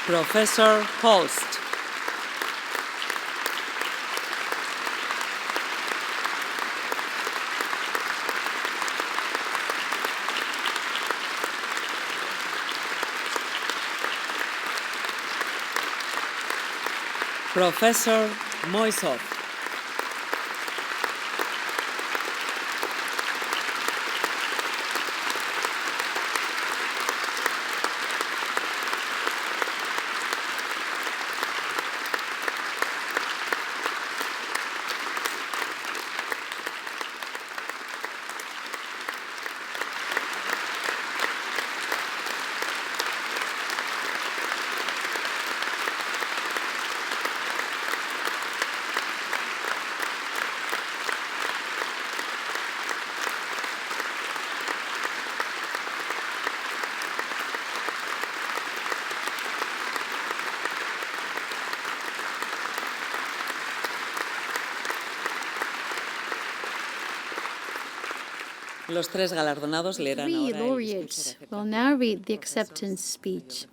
Professor Holst. Professor Moisov. Los tres galardonados leerán Three ahora el laureates discurso de will now read the acceptance speech.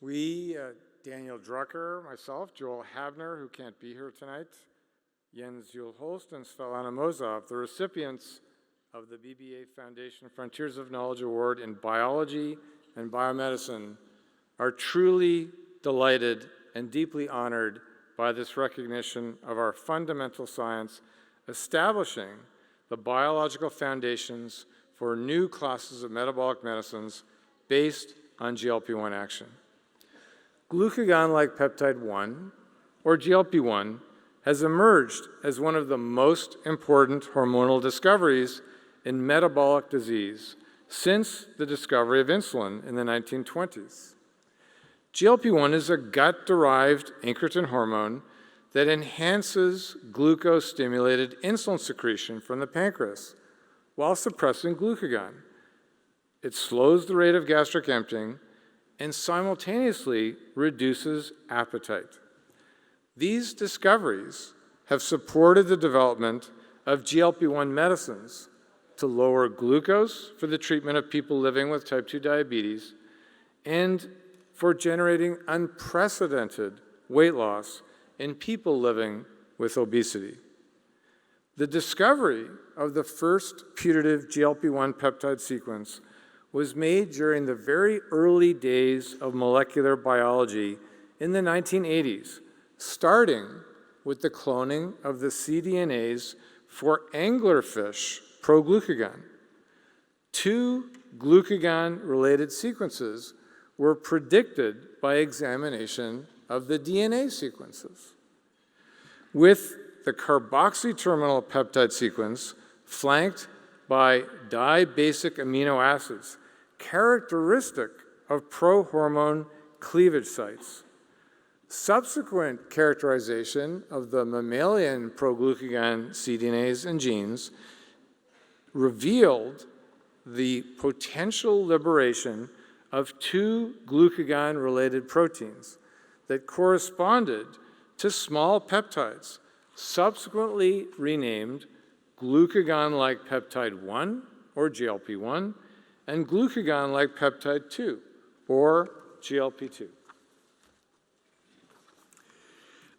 We, Daniel Drucker, myself, Joel Havner, who can't be here tonight, Jens-Jules Holst, and Svetlana Mosov, the recipients of the BBVA Foundation Frontiers of Knowledge Award in Biology and Biomedicine, are truly delighted and deeply honored by this recognition of our fundamental science, establishing the biological foundations for new classes of metabolic medicines based on GLP-1 action. Glucagon-like peptide 1, or GLP-1, has emerged as one of the most important hormonal discoveries in metabolic disease since the discovery of insulin in the 1920s. GLP-1 is a gut-derived incretin hormone that enhances glucose-stimulated insulin secretion from the pancreas while suppressing glucagon. It slows the rate of gastric emptying and simultaneously reduces appetite. These discoveries have supported the development of GLP-1 medicines to lower glucose for the treatment of people living with type 2 diabetes and for generating unprecedented weight loss in people living with obesity. The discovery of the first putative GLP-1 peptide sequence was made during the very early days of molecular biology in the 1980s, starting with the cloning of the cDNAs for anglerfish proglucagon. Two glucagon-related sequences were predicted by examination of the DNA sequences. With the carboxy-terminal peptide sequence flanked by dibasic amino acids, characteristic of pro-hormone cleavage sites. Subsequent characterization of the mammalian proglucagon cDNAs and genes revealed the potential liberation of 2 glucagon-related proteins that corresponded to small peptides, subsequently renamed glucagon-like peptide 1, or GLP-1, and glucagon-like peptide 2, or GLP-2.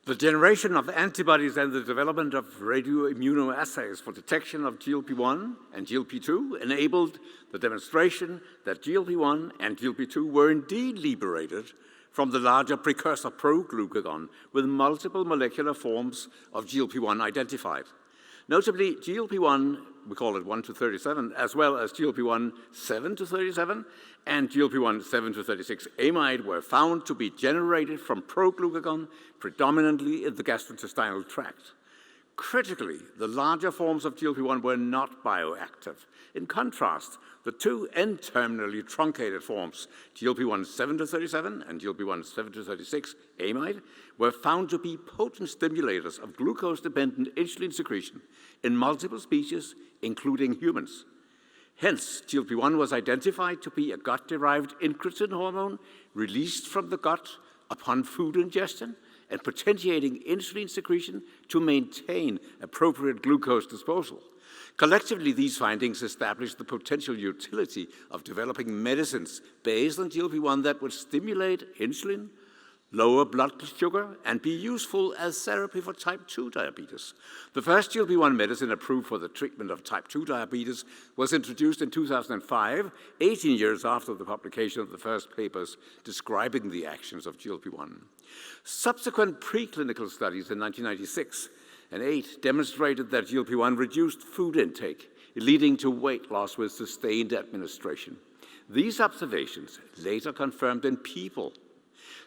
The generation of antibodies and the development of radioimmunoassays for detection of GLP-1 and GLP-2 enabled the demonstration that GLP-1 and GLP-2 were indeed liberated from the larger precursor proglucagon with multiple molecular forms of GLP-1 identified. Notably, GLP-1, we call it 1 to 37, as well as GLP-1 7 to 37 and GLP-1 7 to 36 amide were found to be generated from proglucagon predominantly in the gastrointestinal tract. Critically, the larger forms of GLP-1 were not bioactive. In contrast, the 2 N-terminally truncated forms, GLP-1 7 to 37 and GLP-1 7 to 36 amide, were found to be potent stimulators of glucose-dependent insulin secretion in multiple species, including humans. Hence, GLP-1 was identified to be a gut-derived incretin hormone released from the gut upon food ingestion and potentiating insulin secretion to maintain appropriate glucose disposal. Collectively, these findings establish the potential utility of developing medicines based on GLP-1 that would stimulate insulin, lower blood sugar, and be useful as therapy for type 2 diabetes. The first GLP-1 medicine approved for the treatment of type 2 diabetes was introduced in 2005, 18 years after the publication of the first papers describing the actions of GLP-1. Subsequent preclinical studies in 1996 and 8 demonstrated that GLP-1 reduced food intake, leading to weight loss with sustained administration. These observations, later confirmed in people,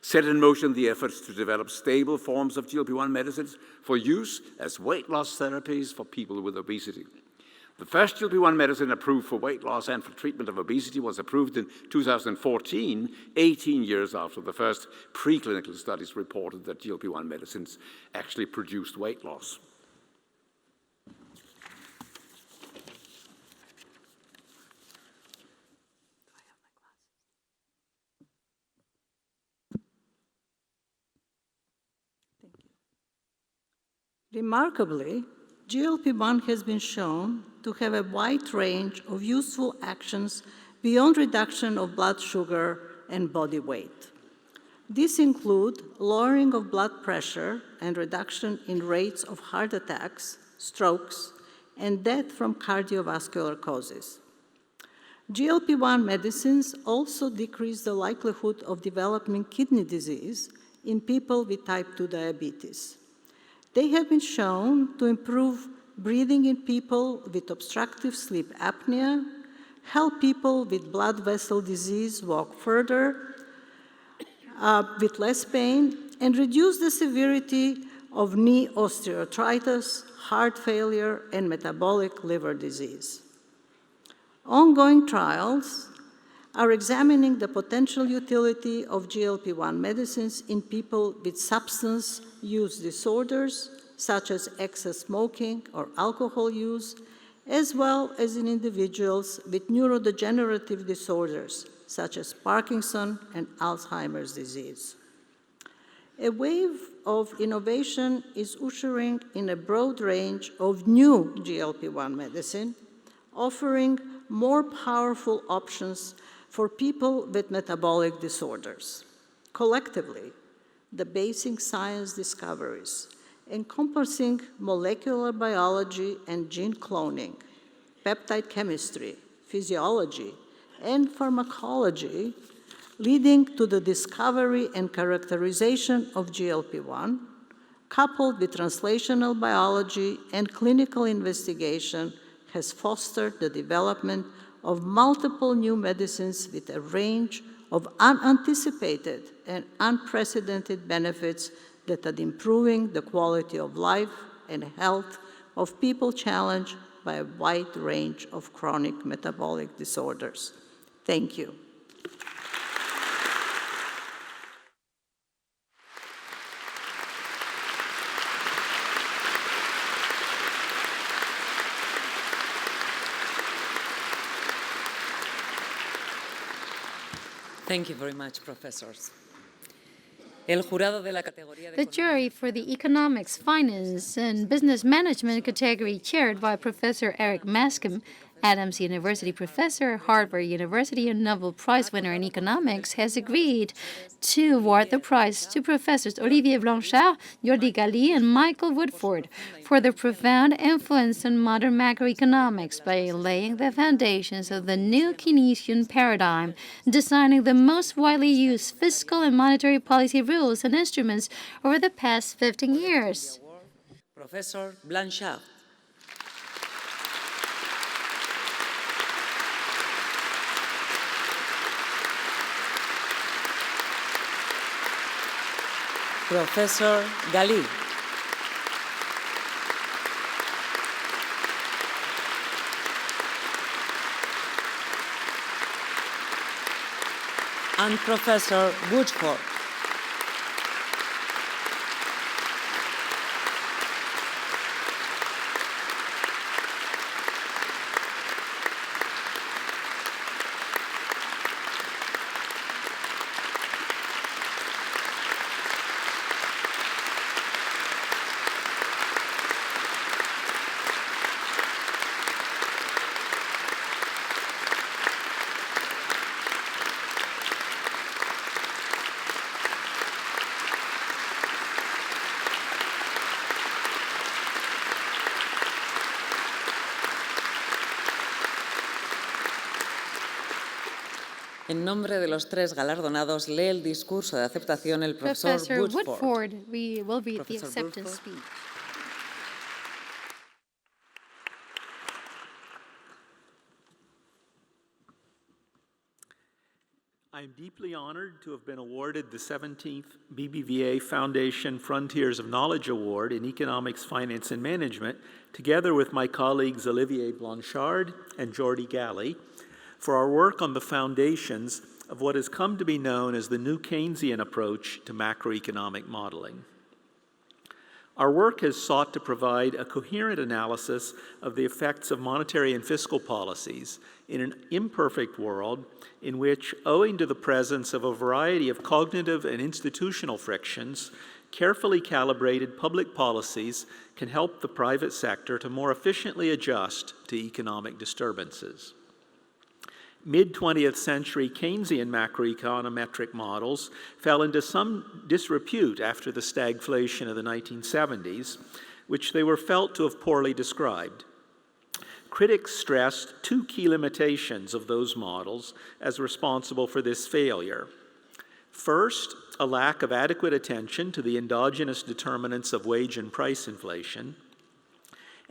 set in motion the efforts to develop stable forms of GLP-1 medicines for use as weight loss therapies for people with obesity. The first GLP-1 medicine approved for weight loss and for treatment of obesity was approved in 2014, 18 years after the first preclinical studies reported that GLP-1 medicines actually produced weight loss. Remarkably, GLP-1 has been shown to have a wide range of useful actions beyond reduction of blood sugar and body weight. These include lowering of blood pressure and reduction in rates of heart attacks, strokes, and death from cardiovascular causes. GLP-1 medicines also decrease the likelihood of developing kidney disease in people with type 2 diabetes. They have been shown to improve breathing in people with obstructive sleep apnea, help people with blood vessel disease walk further with less pain, and reduce the severity of knee osteoarthritis, heart failure, and metabolic liver disease. Ongoing trials are examining the potential utility of GLP-1 medicines in people with substance use disorders, such as excess smoking or alcohol use, as well as in individuals with neurodegenerative disorders, such as Parkinson and Alzheimer's disease. A wave of innovation is ushering in a broad range of new GLP-1 medicine, offering more powerful options for people with metabolic disorders. Collectively, the basic science discoveries encompassing molecular biology and gene cloning, peptide chemistry, physiology, and pharmacology, leading to the discovery and characterization of GLP-1, coupled with translational biology and clinical investigation, has fostered the development of multiple new medicines with a range of unanticipated and unprecedented benefits that are improving the quality of life and health of people challenged by a wide range of chronic metabolic disorders. Thank you. Thank you very much, professors. The jury for the Economics, Finance, and Business Management category, chaired by Professor Eric Mascom, Adams University professor, Harvard University, and Nobel Prize winner in economics, has agreed to award the prize to Professors Olivier Blanchard, Jordi Galí, and Michael Woodford for their profound influence on modern macroeconomics by laying the foundations of the new Keynesian paradigm, designing the most widely used fiscal and monetary policy rules and instruments over the past 15 years. Professor Blanchard. Professor Galí. And Professor Woodford. En nombre de los tres galardonados, lee el discurso de aceptación el profesor Woodford. Will read the acceptance speech. I am deeply honored to have been awarded the 17th BBVA Foundation Frontiers of Knowledge Award in Economics, Finance, and Management, together with my colleagues Olivier Blanchard and Jordi Galí, for our work on the foundations of what has come to be known as the new Keynesian approach to macroeconomic modeling. Our work has sought to provide a coherent analysis of the effects of monetary and fiscal policies in an imperfect world in which, owing to the presence of a variety of cognitive and institutional frictions, carefully calibrated public policies can help the private sector to more efficiently adjust to economic disturbances. Mid-20th century Keynesian macroeconometric models fell into some disrepute after the stagflation of the 1970s, which they were felt to have poorly described. Critics stressed two key limitations of those models as responsible for this failure. First, a lack of adequate attention to the endogenous determinants of wage and price inflation.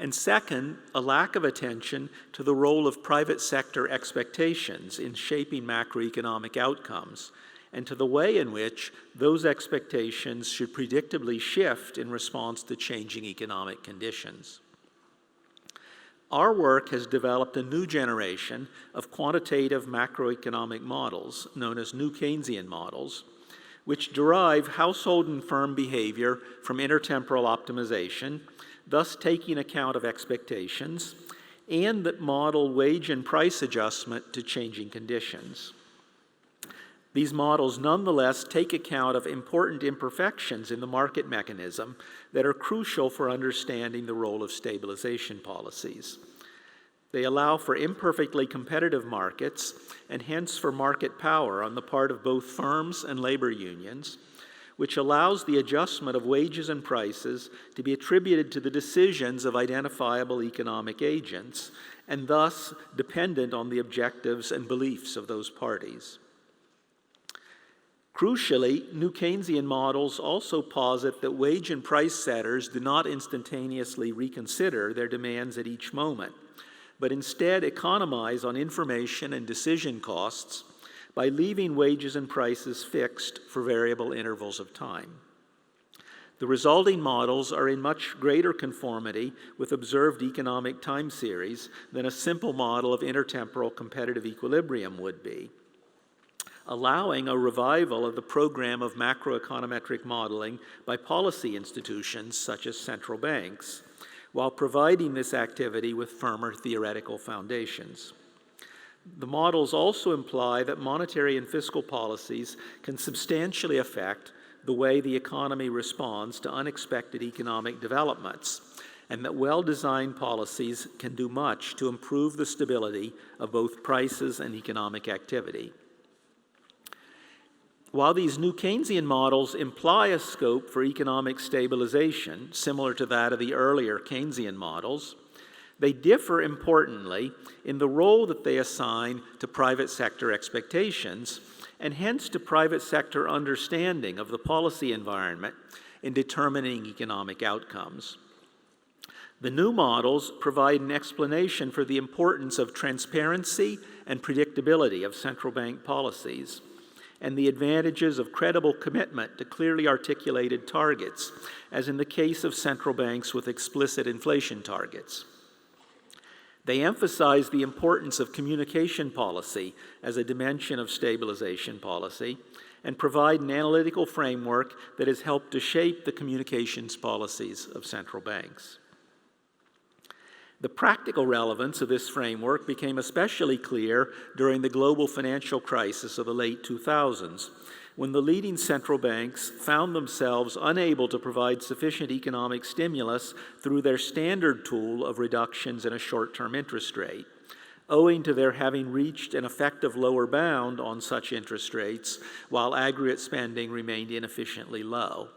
And second, a lack of attention to the role of private sector expectations in shaping macroeconomic outcomes, and to the way in which those expectations should predictably shift in response to changing economic conditions. Our work has developed a new generation of quantitative macroeconomic models, known as new Keynesian models, which derive household and firm behavior from intertemporal optimization, thus taking account of expectations, and that model wage and price adjustment to changing conditions. These models nonetheless take account of important imperfections in the market mechanism that are crucial for understanding the role of stabilization policies. They allow for imperfectly competitive markets and hence for market power on the part of both firms and labor unions, which allows the adjustment of wages and prices to be attributed to the decisions of identifiable economic agents, and thus dependent on the objectives and beliefs of those parties. Crucially, new Keynesian models also posit that wage and price setters do not instantaneously reconsider their demands at each moment, but instead economize on information and decision costs by leaving wages and prices fixed for variable intervals of time. The resulting models are in much greater conformity with observed economic time series than a simple model of intertemporal competitive equilibrium would be, allowing a revival of the program of macroeconometric modeling by policy institutions such as central banks, while providing this activity with firmer theoretical foundations. The models also imply that monetary and fiscal policies can substantially affect the way the economy responds to unexpected economic developments, and that well-designed policies can do much to improve the stability of both prices and economic activity. While these new Keynesian models imply a scope for economic stabilization, similar to that of the earlier Keynesian models, they differ importantly in the role that they assign to private sector expectations, and hence to private sector understanding of the policy environment in determining economic outcomes. The new models provide an explanation for the importance of transparency and predictability of central bank policies, and the advantages of credible commitment to clearly articulated targets, as in the case of central banks with explicit inflation targets. They emphasize the importance of communication policy as a dimension of stabilization policy, and provide an analytical framework that has helped to shape the communications policies of central banks. The practical relevance of this framework became especially clear during the global financial crisis of the late 2000s, when the leading central banks found themselves unable to provide sufficient economic stimulus through their standard tool of reductions in a short-term interest rate, owing to their having reached an effective lower bound on such interest rates, while aggregate spending remained inefficiently low.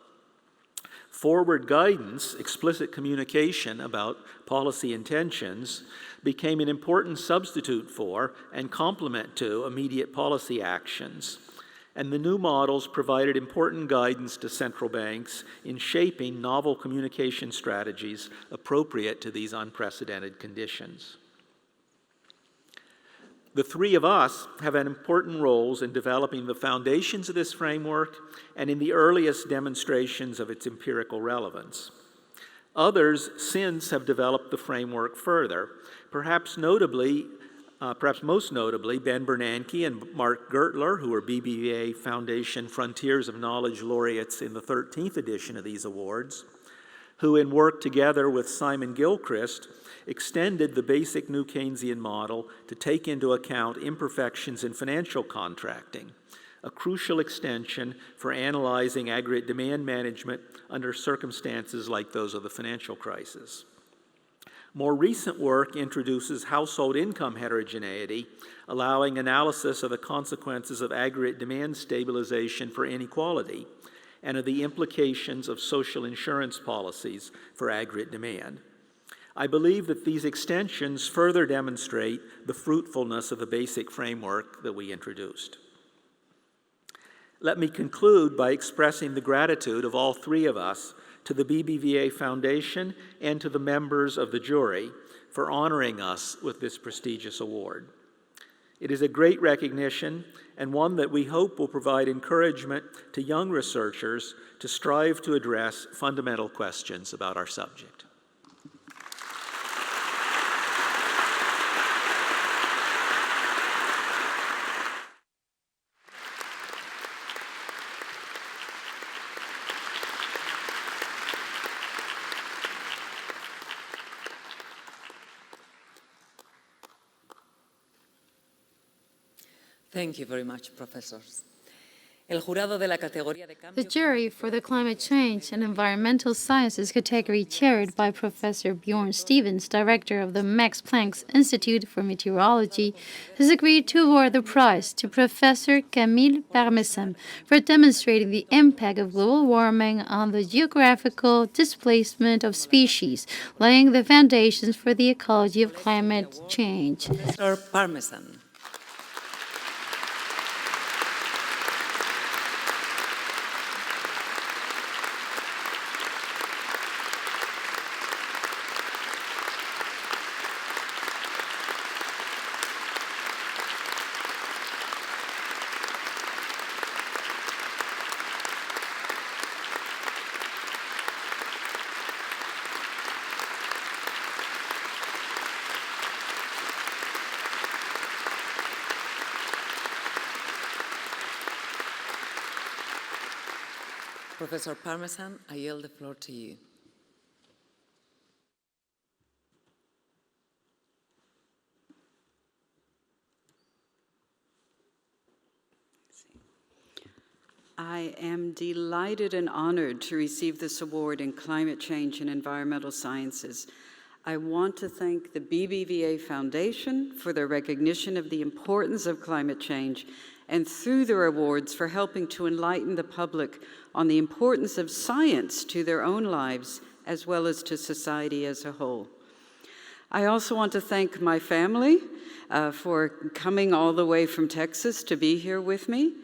Forward guidance, explicit communication about policy intentions, became an important substitute for and complement to immediate policy actions. And the new models provided important guidance to central banks in shaping novel communication strategies appropriate to these unprecedented conditions. The three of us have had important roles in developing the foundations of this framework and in the earliest demonstrations of its empirical relevance. Others since have developed the framework further, perhaps most notably Ben Bernanke and Mark Gertler, who are BBVA Foundation Frontiers of Knowledge laureates in the 13th edition of these awards, who in work together with Simon Gilchrist extended the basic new Keynesian model to take into account imperfections in financial contracting, a crucial extension for analyzing aggregate demand management under circumstances like those of the financial crisis. More recent work introduces household income heterogeneity, allowing analysis of the consequences of aggregate demand stabilization for inequality and of the implications of social insurance policies for aggregate demand. I believe that these extensions further demonstrate the fruitfulness of the basic framework that we introduced. Let me conclude by expressing the gratitude of all three of us to the BBVA Foundation and to the members of the jury for honoring us with this prestigious award. It is a great recognition and one that we hope will provide encouragement to young researchers to strive to address fundamental questions about our subject. Thank you very much, professors. The jury for the Climate Change and Environmental Sciences category, chaired by Professor Bjorn Stevens, director of the Max Planck Institute for Meteorology, has agreed to award the prize to Professor Camille Parmesan for demonstrating the impact of global warming on the geographical displacement of species, laying the foundations for the ecology of climate change. Professor Parmesan. Professor Parmesan, I yield the floor to you. I am delighted and honored to receive this award in climate change and environmental sciences. I want to thank the BBVA Foundation for their recognition of the importance of climate change, and through their awards for helping to enlighten the public on the importance of science to their own lives as well as to society as a whole. I also want to thank my family for coming all the way from Texas to be here with me.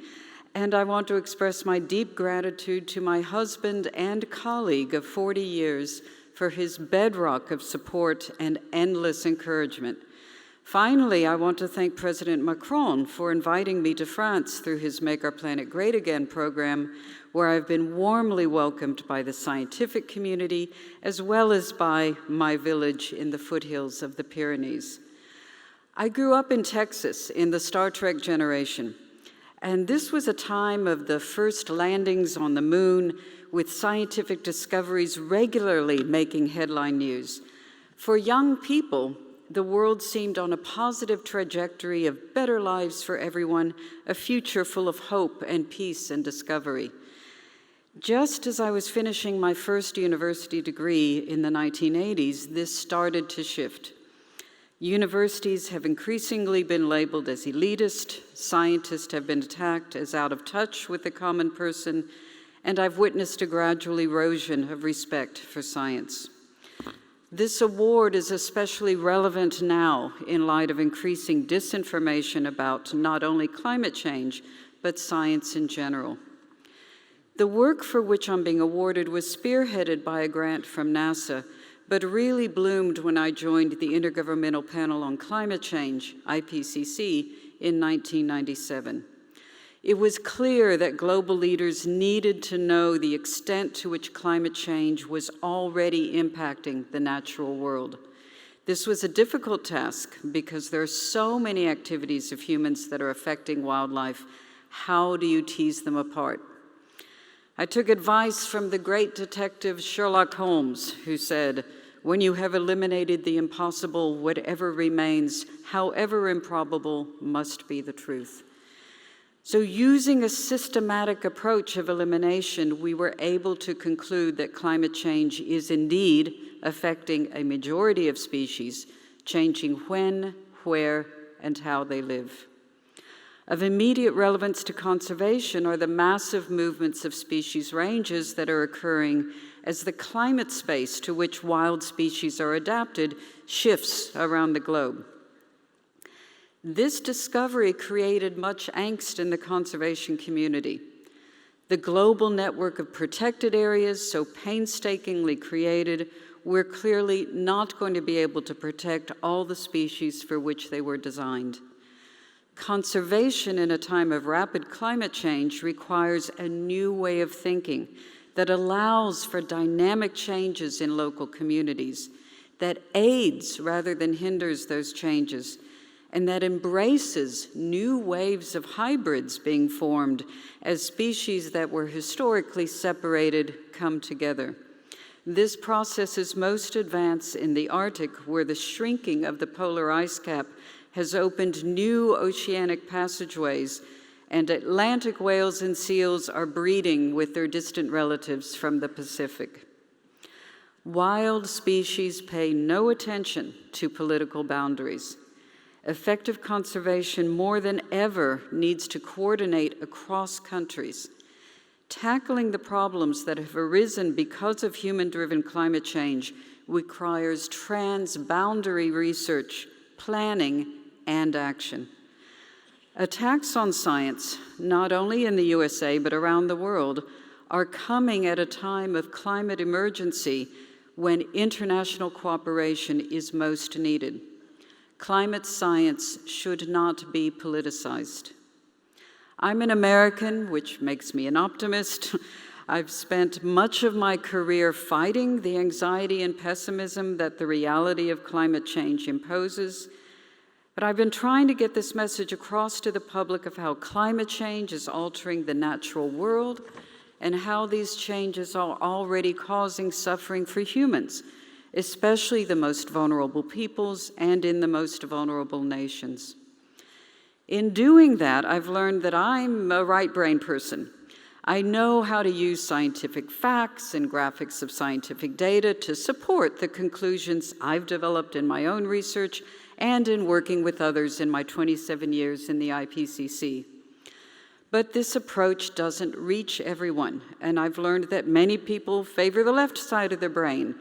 And I want to express my deep gratitude to my husband and colleague of 40 years for his bedrock of support and endless encouragement. Finally, I want to thank President Macron for inviting me to France through his Make Our Planet Great Again program, where I've been warmly welcomed by the scientific community, as well as by my village in the foothills of the Pyrenees. I grew up in Texas in the Star Trek generation, and this was a time of the first landings on the moon, with scientific discoveries regularly making headline news. For young people, the world seemed on a positive trajectory of better lives for everyone, a future full of hope and peace and discovery. Just as I was finishing my first university degree in the 1980s, this started to shift. Universities have increasingly been labeled as elitist, scientists have been attacked as out of touch with the common person, and I've witnessed a gradual erosion of respect for science. This award is especially relevant now in light of increasing disinformation about not only climate change, but science in general. The work for which I'm being awarded was spearheaded by a grant from NASA, but really bloomed when I joined the Intergovernmental Panel on Climate Change, IPCC, in 1997. It was clear that global leaders needed to know the extent to which climate change was already impacting the natural world. This was a difficult task because there are so many activities of humans that are affecting wildlife. How do you tease them apart? I took advice from the great detective Sherlock Holmes, who said, "When you have eliminated the impossible, whatever remains, however improbable, must be the truth." So using a systematic approach of elimination, we were able to conclude that climate change is indeed affecting a majority of species, changing when, where, and how they live. Of immediate relevance to conservation are the massive movements of species ranges that are occurring as the climate space to which wild species are adapted shifts around the globe. This discovery created much angst in the conservation community. The global network of protected areas, so painstakingly created, we're clearly not going to be able to protect all the species for which they were designed. Conservation in a time of rapid climate change requires a new way of thinking that allows for dynamic changes in local communities, that aids rather than hinders those changes, and that embraces new waves of hybrids being formed as species that were historically separated come together. This process is most advanced in the Arctic, where the shrinking of the polar ice cap has opened new oceanic passageways, and Atlantic whales and seals are breeding with their distant relatives from the Pacific. Wild species pay no attention to political boundaries. Effective conservation more than ever needs to coordinate across countries. Tackling the problems that have arisen because of human-driven climate change requires transboundary research, planning, and action. Attacks on science, not only in the USA but around the world, are coming at a time of climate emergency when international cooperation is most needed. Climate science should not be politicized. I'm an American, which makes me an optimist. I've spent much of my career fighting the anxiety and pessimism that the reality of climate change imposes. But I've been trying to get this message across to the public of how climate change is altering the natural world and how these changes are already causing suffering for humans, especially the most vulnerable peoples and in the most vulnerable nations. In doing that, I've learned that I'm a right-brain person. I know how to use scientific facts and graphics of scientific data to support the conclusions I've developed in my own research and in working with others in my 27 years in the IPCC. But this approach doesn't reach everyone, and I've learned that many people favor the left side of their brain,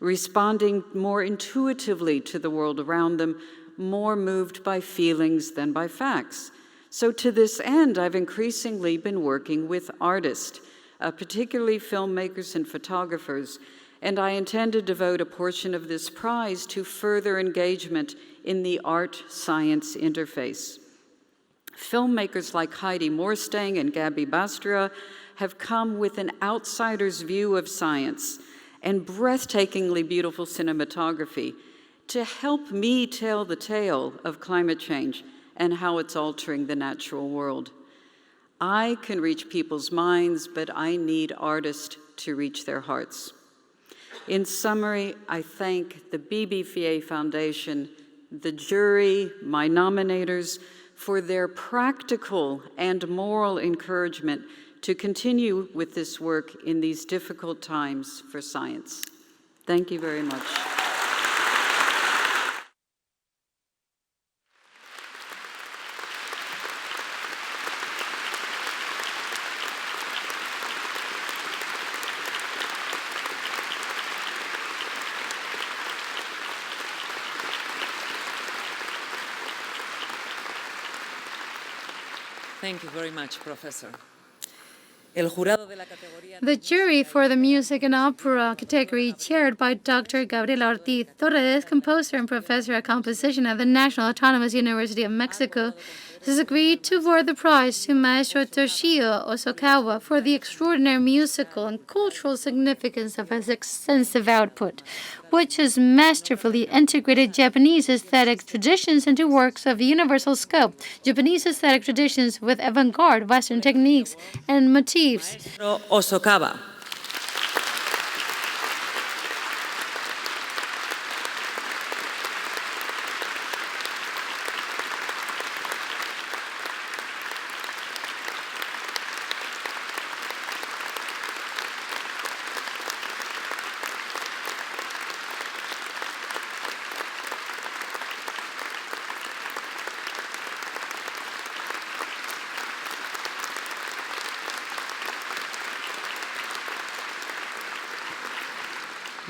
responding more intuitively to the world around them, more moved by feelings than by facts. So to this end, I've increasingly been working with artists, particularly filmmakers and photographers, and I intend to devote a portion of this prize to further engagement in the art-science interface. Filmmakers like Heidi Morstang and Gabby Bastra have come with an outsider's view of science and breathtakingly beautiful cinematography to help me tell the tale of climate change and how it's altering the natural world. I can reach people's minds, but I need artists to reach their hearts. In summary, I thank the BBVA Foundation, the jury, my nominators, for their practical and moral encouragement to continue with this work in these difficult times for science. Thank you very much. Thank you very much, Professor. The jury for the music and opera category, chaired by Dr. Gabriela Ortiz Torres, composer and professor of composition at the National Autonomous University of Mexico, has agreed to award the prize to Maestro Toshio Osokawa for the extraordinary musical and cultural significance of his extensive output, which has masterfully integrated Japanese aesthetic traditions into works of universal scope, Japanese aesthetic traditions with avant-garde Western techniques and motifs. Maestro Osokawa.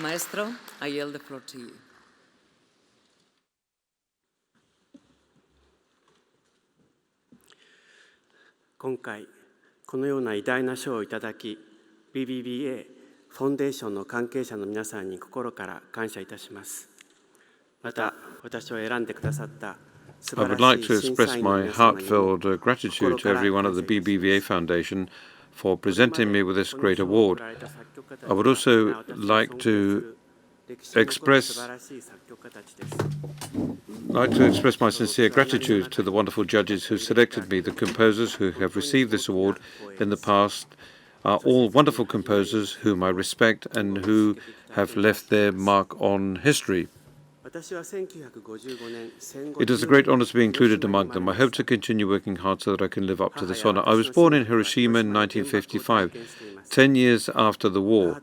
Maestro, I yield the floor to you. 今回このような偉大な賞をいただき、BBVA ファンデーションの関係者の皆さんに心から感謝いたします。また、私を選んでくださった素 I 晴 would ら like し to い審査 express 員の my 皆様に heartfelt gratitude to everyone at the BBVA Foundation for presenting me with this great award. I would also like to express my sincere gratitude to the wonderful judges who selected me. The composers who have received this award in the past are all wonderful composers whom I respect and who have left their mark on history. It is a great honor to be included among them. I hope to continue working hard so that I can live up to this honor. I was born in Hiroshima in 1955, 10 years after the war.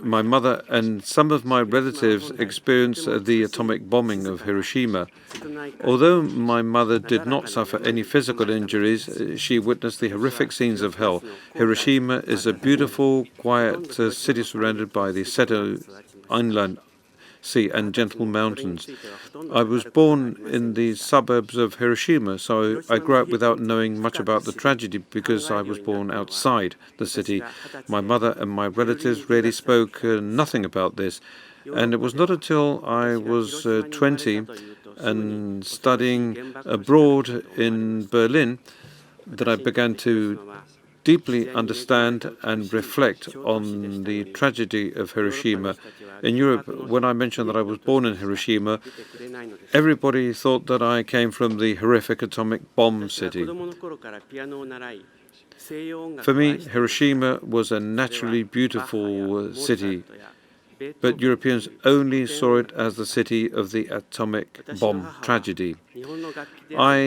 My mother and some of my relatives experienced the atomic bombing of Hiroshima. Although my mother did not suffer any physical injuries, she witnessed the horrific scenes of hell. Hiroshima is a beautiful, quiet city surrounded by the Seto Inland Sea and gentle mountains. I was born in the suburbs of Hiroshima, so I grew up without knowing much about the tragedy because I was born outside the city. My mother and my relatives really spoke nothing about this. And it was not until I was 20 and studying abroad in Berlin that I began to deeply understand and reflect on the tragedy of Hiroshima. In Europe, when I mentioned that I was born in Hiroshima, everybody thought that I came from the horrific atomic bomb city. For me, Hiroshima was a naturally beautiful city, but Europeans only saw it as the city of the atomic bomb tragedy. I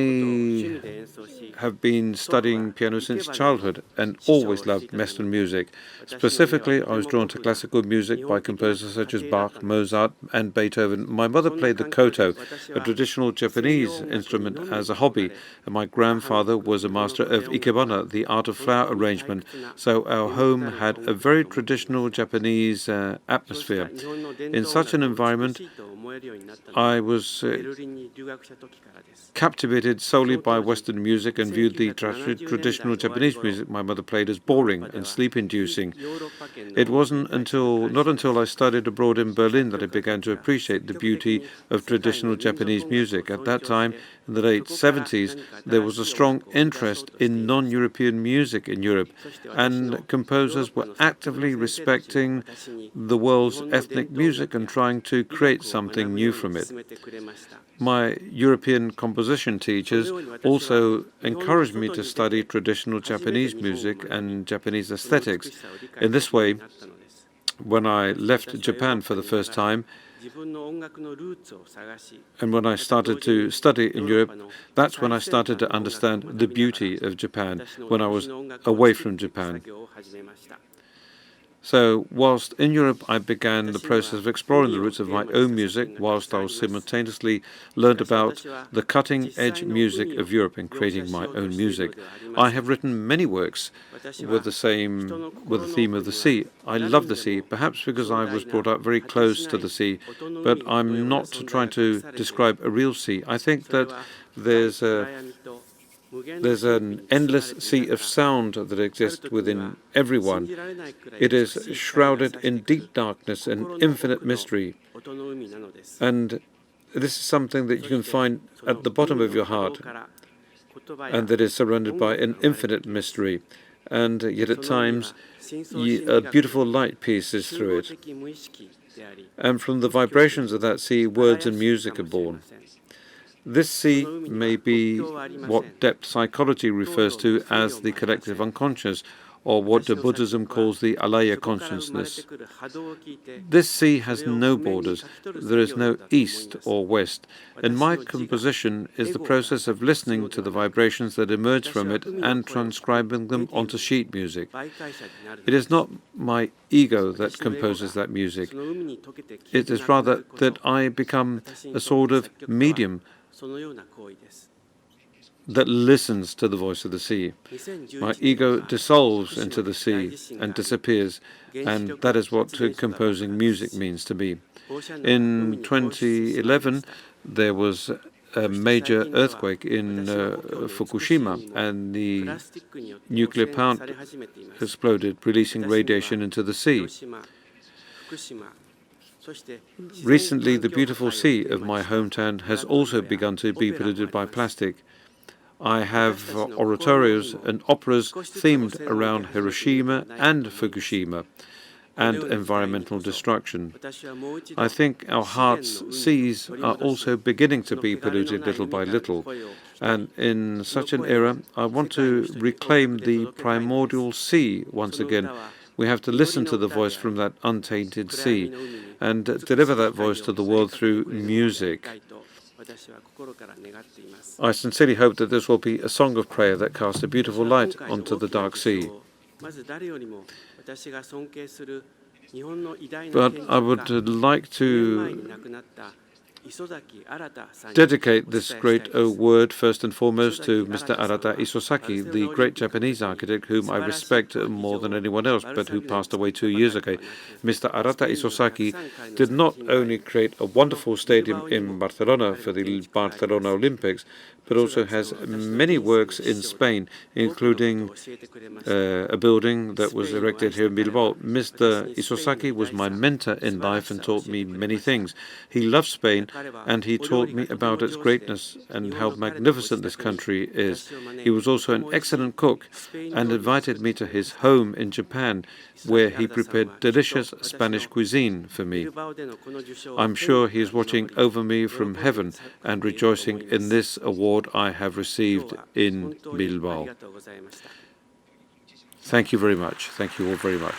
have been studying piano since childhood and always loved Western music. Specifically, I was drawn to classical music by composers such as Bach, Mozart, and Beethoven. My mother played the koto, a traditional Japanese instrument, as a hobby, and my grandfather was a master of ikebana, the art of flower arrangement. So our home had a very traditional Japanese atmosphere. In such an environment, I was captivated solely by Western music and viewed the traditional Japanese music my mother played as boring and sleep-inducing. It wasn't not until I studied abroad in Berlin that I began to appreciate the beauty of traditional Japanese music. At that time, in the late 70s, there was a strong interest in non-European music in Europe, and composers were actively respecting the world's ethnic music and trying to create something new from it. My European composition teachers also encouraged me to study traditional Japanese music and Japanese aesthetics. In this way, when I left Japan for the first time, and when I started to study in Europe, that's when I started to understand the beauty of Japan, when I was away from Japan. So, whilst in Europe, I began the process of exploring the roots of my own music, whilst I simultaneously learned about the cutting-edge music of Europe in creating my own music. I have written many works with the theme of the sea. I love the sea, perhaps because I was brought up very close to the sea, but I'm not trying to describe a real sea. I think that there's an endless sea of sound that exists within everyone. It is shrouded in deep darkness and infinite mystery. And this is something that you can find at the bottom of your heart, and that is surrounded by an infinite mystery. And yet at times, a beautiful light pierces through it. And from the vibrations of that sea, words and music are born. This sea may be what depth psychology refers to as the collective unconscious, or what Buddhism calls the alaya consciousness. This sea has no borders. There is no east or west. And my composition is the process of listening to the vibrations that emerge from it and transcribing them onto sheet music. It is not my ego that composes that music. It is rather that I become a sort of medium that listens to the voice of the sea. My ego dissolves into the sea and disappears, and that is what composing music means to me. In 2011, there was a major earthquake in Fukushima, and the nuclear plant exploded, releasing radiation into the sea. Recently, the beautiful sea of my hometown has also begun to be polluted by plastic. I have oratorios and operas themed around Hiroshima and Fukushima and environmental destruction. I think our heart's seas are also beginning to be polluted little by little. And in such an era, I want to reclaim the primordial sea once again. We have to listen to the voice from that untainted sea and deliver that voice to the world through music. I sincerely hope that this will be a song of prayer that casts a beautiful light onto the dark sea. But I would like to dedicate this great word first and foremost to Mr. Arata Isozaki, the great Japanese architect whom I respect more than anyone else, but who passed away 2 years ago. Mr. Arata Isozaki did not only create a wonderful stadium in Barcelona for the Barcelona Olympics, but also has many works in Spain, including a building that was erected here in Bilbao. Mr. Isozaki was my mentor in life and taught me many things. He loved Spain and he taught me about its greatness and how magnificent this country is. He was also an excellent cook and invited me to his home in Japan, where he prepared delicious Spanish cuisine for me. I'm sure he is watching over me from heaven and rejoicing in this award I have received in Bilbao. Thank you very much. Thank you all very much.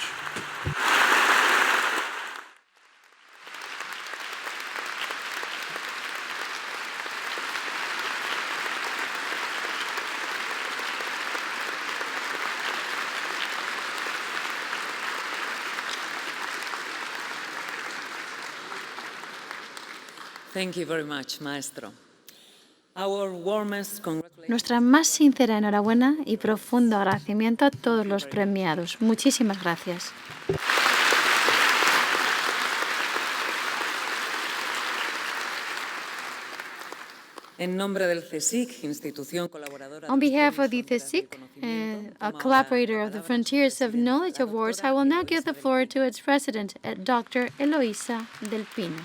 Thank you very much, Maestro. Our warmest congratulations. Nuestra más sincera enhorabuena y profundo agradecimiento a todos los premiados. Muchísimas gracias. En nombre del CSIC, institución colaboradora. On behalf of the CSIC, a collaborator of the Frontiers of Knowledge Awards, I will now give the floor to its president, Dr. Eloisa del Pino.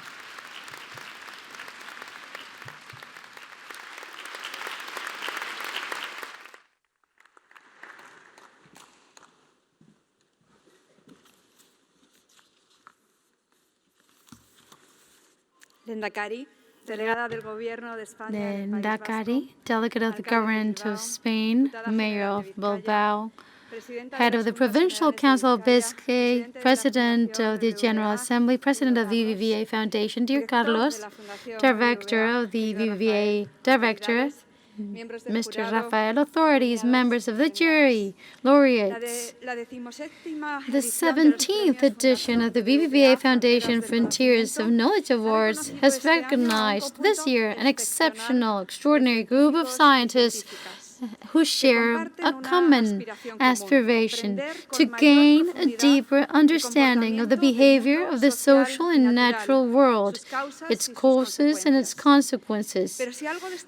Lehendakari, delegada del Gobierno de España. Lehendakari, delegate of the government of Spain, Mayor of Bilbao, Head of the Provincial Council of Biscay, President of the General Assembly, President of the BBVA Foundation, dear Carlos, Director of the BBVA Directorate, Mr. Rafael, authorities, members of the jury, laureates. The 17th edition of the BBVA Foundation Frontiers of Knowledge Awards has recognized this year an exceptional, extraordinary group of scientists who share a common aspiration to gain a deeper understanding of the behavior of the social and natural world, its causes and its consequences.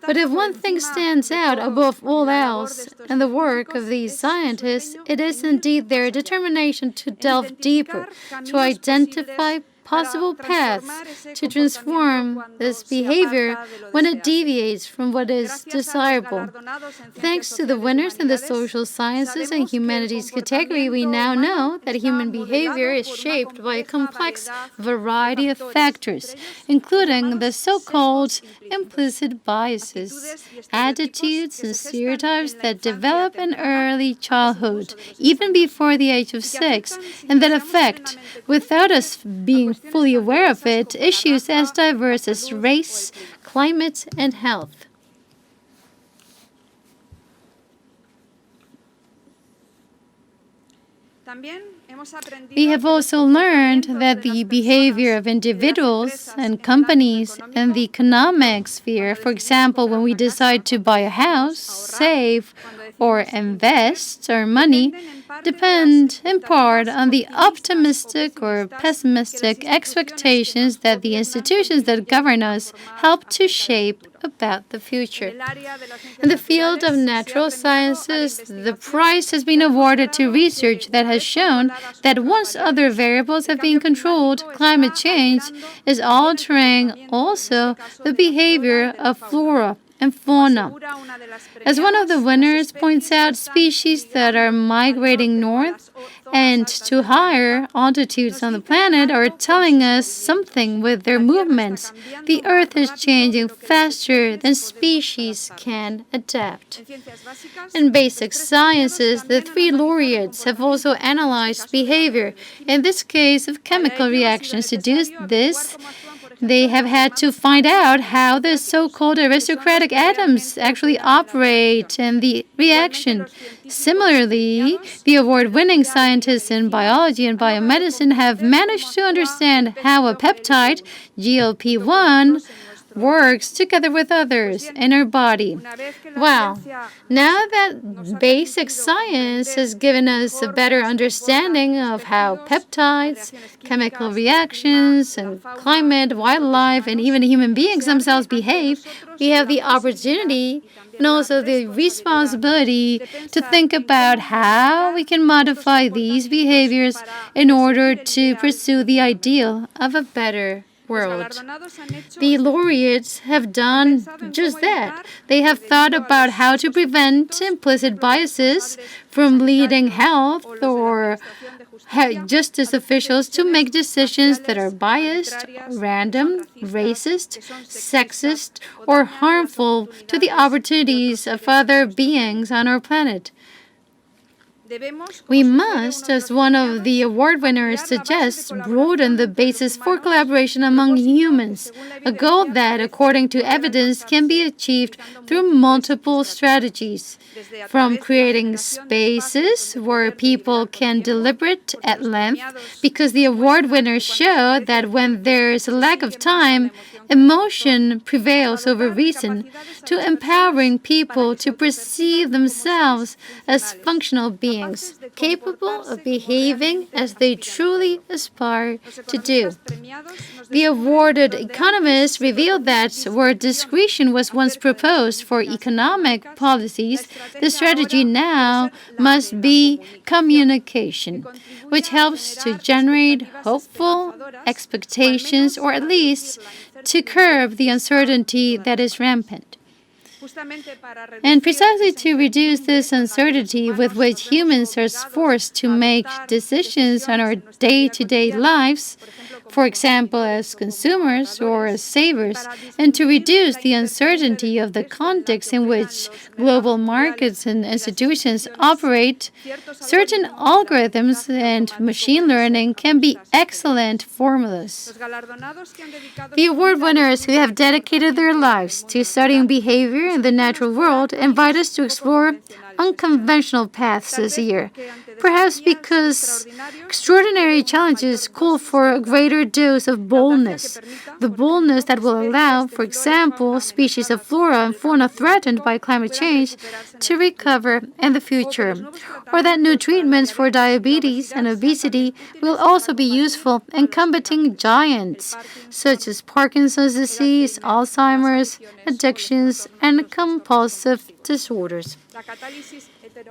But if one thing stands out above all else in the work of these scientists, it is indeed their determination to delve deeper, to identify possible paths to transform this behavior when it deviates from what is desirable. Thanks to the winners in the social sciences and humanities category, we now know that human behavior is shaped by a complex variety of factors, including the so-called implicit biases, attitudes and stereotypes that develop in early childhood, even before the age of 6, and that affect, without us being fully aware of it, issues as diverse as race, climate, and health. We have also learned that the behavior of individuals and companies in the economic sphere, for example, when we decide to buy a house, save, or invest our money, depend in part on the optimistic or pessimistic expectations that the institutions that govern us help to shape about the future. In the field of natural sciences, the prize has been awarded to research that has shown that once other variables have been controlled, climate change is altering also the behavior of flora and fauna. As one of the winners points out, species that are migrating north and to higher altitudes on the planet are telling us something with their movements. The Earth is changing faster than species can adapt. In basic sciences, the 3 laureates have also analyzed behavior, in this case of chemical reactions. To do this, they have had to find out how the so-called aristocratic atoms actually operate in the reaction. Similarly, the award-winning scientists in biology and biomedicine have managed to understand how a peptide, GLP-1, works together with others in our body. Well, now that basic science has given us a better understanding of how peptides, chemical reactions, and climate, wildlife, and even human beings themselves behave, we have the opportunity and also the responsibility to think about how we can modify these behaviors in order to pursue the ideal of a better world. The laureates have done just that. They have thought about how to prevent implicit biases from leading health or justice officials to make decisions that are biased, random, racist, sexist, or harmful to the opportunities of other beings on our planet. We must, as one of the award winners suggests, broaden the basis for collaboration among humans, a goal that, according to evidence, can be achieved through multiple strategies, from creating spaces where people can deliberate at length, because the award winners show that when there's a lack of time, emotion prevails over reason, to empowering people to perceive themselves as functional beings, capable of behaving as they truly aspire to do. The awarded economists revealed that where discretion was once proposed for economic policies, the strategy now must be communication, which helps to generate hopeful expectations, or at least to curb the uncertainty that is rampant. And precisely to reduce this uncertainty with which humans are forced to make decisions on our day-to-day lives, for example, as consumers or as savers, and to reduce the uncertainty of the context in which global markets and institutions operate, certain algorithms and machine learning can be excellent formulas. The award winners who have dedicated their lives to studying behavior in the natural world invite us to explore unconventional paths this year, perhaps because extraordinary challenges call for a greater dose of boldness, the boldness that will allow, for example, species of flora and fauna threatened by climate change to recover in the future, or that new treatments for diabetes and obesity will also be useful in combating giants such as Parkinson's disease, Alzheimer's, addictions, and compulsive disorders.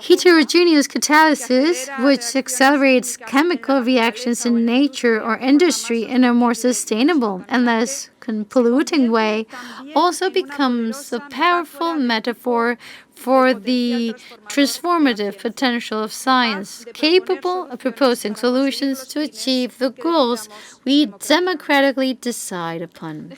Heterogeneous catalysis, which accelerates chemical reactions in nature or industry in a more sustainable and less polluting way, also becomes a powerful metaphor for the transformative potential of science, capable of proposing solutions to achieve the goals we democratically decide upon.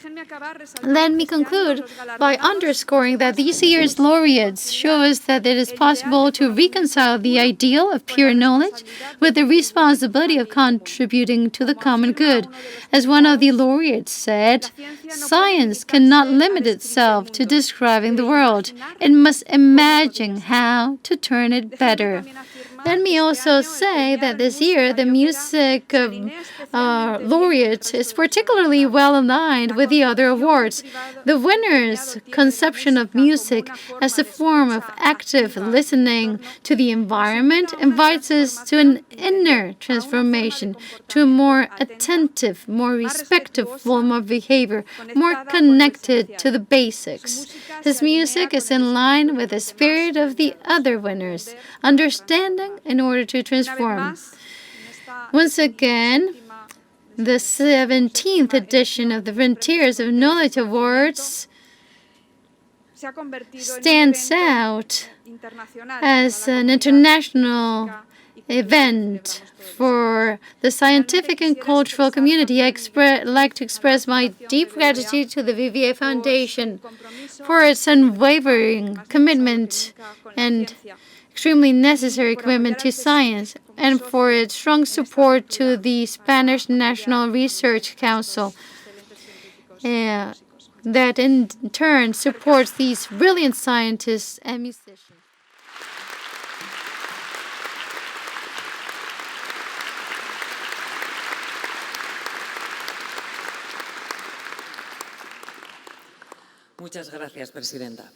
Let me conclude by underscoring that this year's laureates show us that it is possible to reconcile the ideal of pure knowledge with the responsibility of contributing to the common good. As one of the laureates said, science cannot limit itself to describing the world. It must imagine how to turn it better. Let me also say that this year the music laureate is particularly well aligned with the other awards. The winner's conception of music as a form of active listening to the environment invites us to an inner transformation, to a more attentive, more respectful form of behavior, more connected to the basics. His music is in line with the spirit of the other winners, understanding in order to transform. Once again, the 17th edition of the Frontiers of Knowledge Awards stands out as an international event for the scientific and cultural community. I'd like to express my deep gratitude to the BBVA Foundation for its unwavering commitment and extremely necessary commitment to science, and for its strong support to the Spanish National Research Council that in turn supports these brilliant scientists and musicians. Muchas gracias, Presidenta.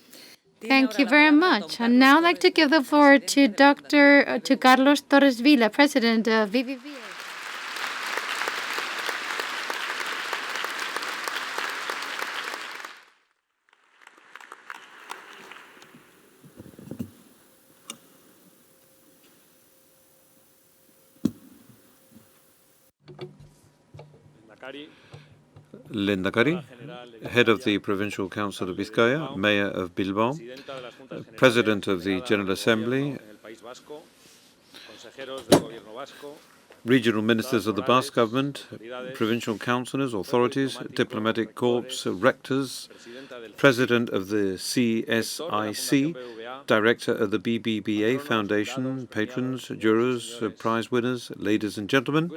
Thank you very much. And now I'd like to give the floor to Carlos Torres Vila, President of BBVA. Lehendakari, Head of the Provincial Council of Vizcaya, Mayor of Bilbao, President of the General Assembly, regional ministers of the Basque government, provincial councillors, authorities, diplomatic corps, rectors, president of the CSIC, director of the BBVA Foundation, patrons, jurors, prize winners, ladies and gentlemen.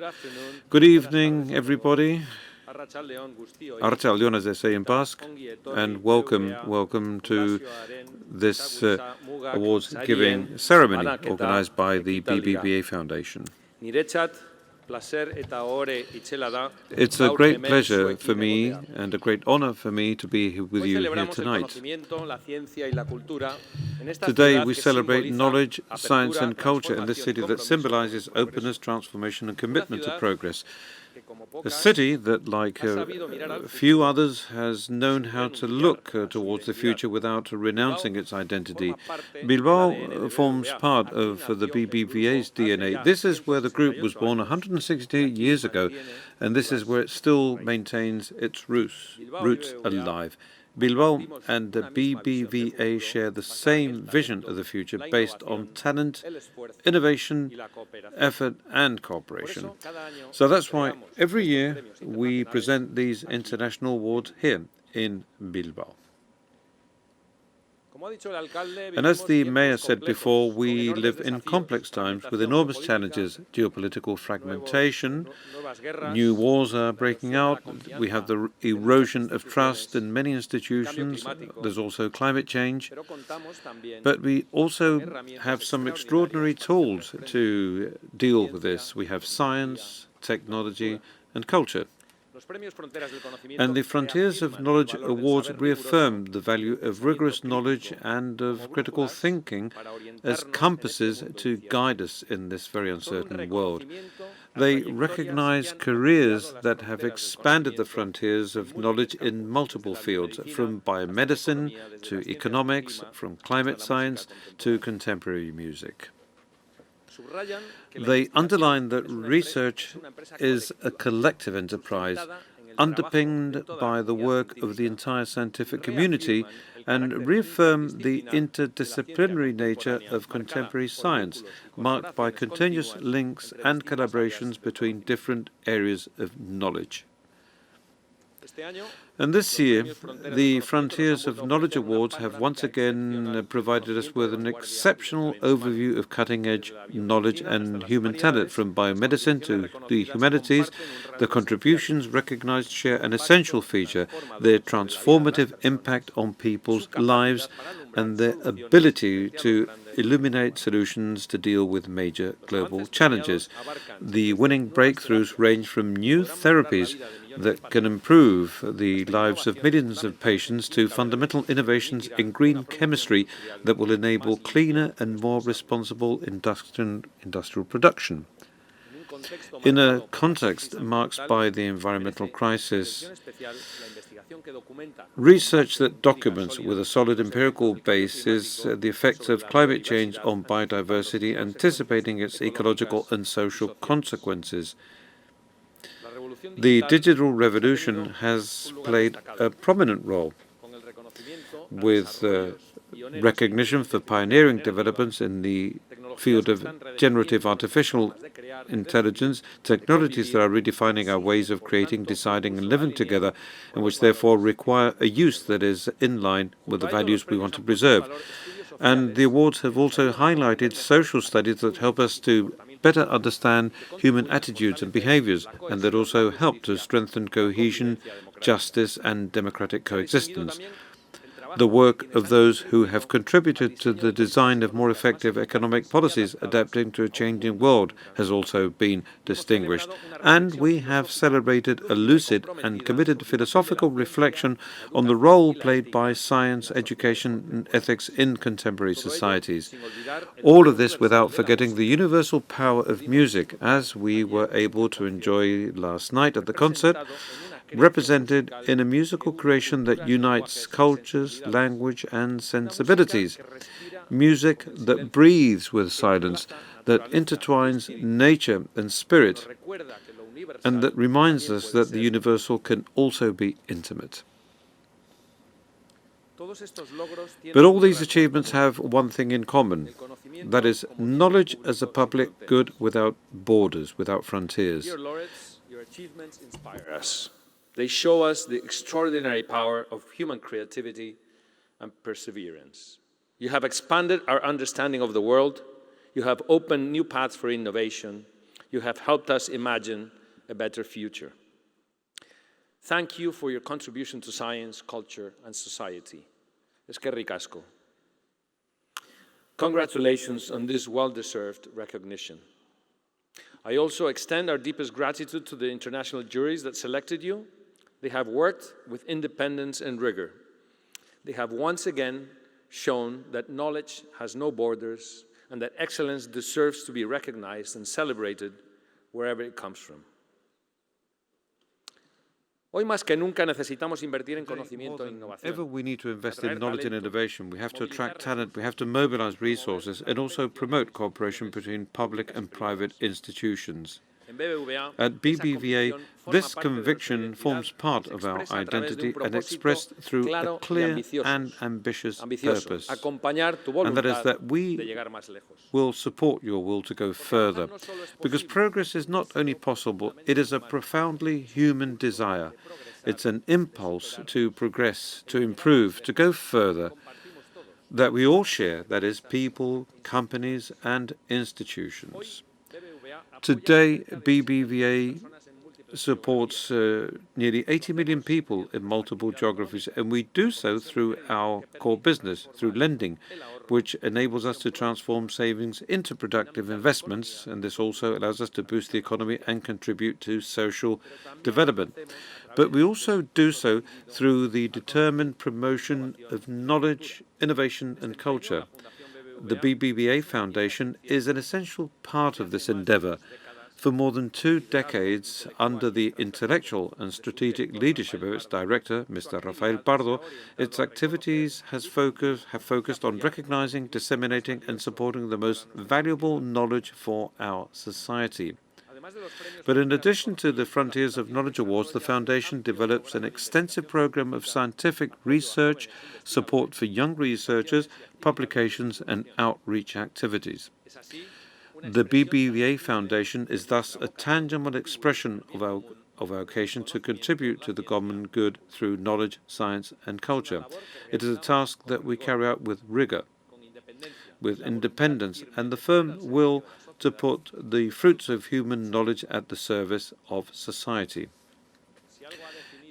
Good evening, everybody. Arratsaldeon, as they say in Basque, and welcome to this awards-giving ceremony organized by the BBVA Foundation. It's a great pleasure for me and a great honor for me to be here with you here tonight. Today we celebrate knowledge, science and culture in this city that symbolizes openness, transformation and commitment to progress. A city that, like few others, has known how to look towards the future without renouncing its identity. Bilbao forms part of the BBVA's DNA. This is where the group was born 168 years ago, and this is where it still maintains its roots alive. Bilbao and the BBVA share the same vision of the future based on talent, innovation, effort and cooperation. So that's why every year we present these international awards here in Bilbao. And as the mayor said before, we live in complex times with enormous challenges: geopolitical fragmentation, new wars are breaking out, we have the erosion of trust in many institutions, there's also climate change, but we also have some extraordinary tools to deal with this. We have science, technology and culture. And the Frontiers of Knowledge Awards reaffirm the value of rigorous knowledge and of critical thinking as compasses to guide us in this very uncertain world. They recognize careers that have expanded the frontiers of knowledge in multiple fields, from biomedicine to economics, from climate science to contemporary music. They underline that research is a collective enterprise underpinned by the work of the entire scientific community and reaffirm the interdisciplinary nature of contemporary science, marked by continuous links and collaborations between different areas of knowledge. And this year, the Frontiers of Knowledge Awards have once again provided us with an exceptional overview of cutting-edge knowledge and human talent, from biomedicine to the humanities. The contributions recognized share an essential feature: their transformative impact on people's lives and their ability to illuminate solutions to deal with major global challenges. The winning breakthroughs range from new therapies that can improve the lives of millions of patients to fundamental innovations in green chemistry that will enable cleaner and more responsible industrial production. In a context marked by the environmental crisis, research that documents with a solid empirical basis the effects of climate change on biodiversity, anticipating its ecological and social consequences. The digital revolution has played a prominent role, with recognition for pioneering developments in the field of generative artificial intelligence, technologies that are redefining our ways of creating, deciding and living together, and which therefore require a use that is in line with the values we want to preserve. And the awards have also highlighted social studies that help us to better understand human attitudes and behaviors, and that also help to strengthen cohesion, justice and democratic coexistence. The work of those who have contributed to the design of more effective economic policies adapting to a changing world has also been distinguished. And we have celebrated a lucid and committed philosophical reflection on the role played by science, education and ethics in contemporary societies. All of this without forgetting the universal power of music, as we were able to enjoy last night at the concert, represented in a musical creation that unites cultures, language and sensibilities. Music that breathes with silence, that intertwines nature and spirit, and that reminds us that the universal can also be intimate. But all these achievements have one thing in common, that is, knowledge as a public good without borders, without frontiers. Dear laureates, your achievements inspire us. They show us the extraordinary power of human creativity and perseverance. You have expanded our understanding of the world. You have opened new paths for innovation. You have helped us imagine a better future. Thank you for your contribution to science, culture, and society. Eskerrik asko. Congratulations on this well-deserved recognition. I also extend our deepest gratitude to the international juries that selected you. They have worked with independence and rigor. They have once again shown that knowledge has no borders and that excellence deserves to be recognized and celebrated wherever it comes from. Hoy más que nunca necesitamos invertir en conocimiento e innovación. Ever we need to invest in knowledge and innovation. We have to attract talent, we have to mobilize resources, and also promote cooperation between public and private institutions. At BBVA, this conviction forms part of our identity and expressed through a clear and ambitious purpose, and that is that we will support your will to go further, because progress is not only possible, it is a profoundly human desire. It's an impulse to progress, to improve, to go further, that we all share, that is, people, companies, and institutions. Today, BBVA supports nearly 80 million people in multiple geographies, and we do so through our core business, through lending, which enables us to transform savings into productive investments, and this also allows us to boost the economy and contribute to social development. But we also do so through the determined promotion of knowledge, innovation, and culture. The BBVA Foundation is an essential part of this endeavor. For more than 2 decades, under the intellectual and strategic leadership of its director, Mr. Rafael Pardo, its activities have focused on recognizing, disseminating, and supporting the most valuable knowledge for our society. But in addition to the Frontiers of Knowledge Awards, the Foundation develops an extensive program of scientific research, support for young researchers, publications, and outreach activities. The BBVA Foundation is thus a tangible expression of our vocation to contribute to the common good through knowledge, science, and culture. It is a task that we carry out with rigor, with independence, and the firm will to put the fruits of human knowledge at the service of society.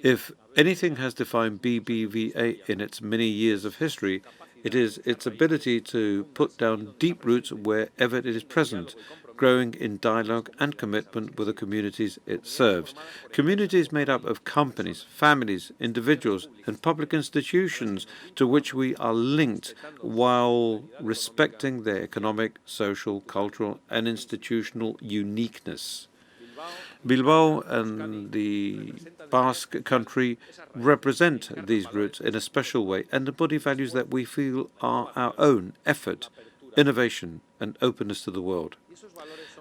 If anything has defined BBVA in its many years of history, it is its ability to put down deep roots wherever it is present, growing in dialogue and commitment with the communities it serves. Communities made up of companies, families, individuals, and public institutions to which we are linked while respecting their economic, social, cultural, and institutional uniqueness. Bilbao and the Basque country represent these roots in a special way and embody values that we feel are our own: effort, innovation, and openness to the world.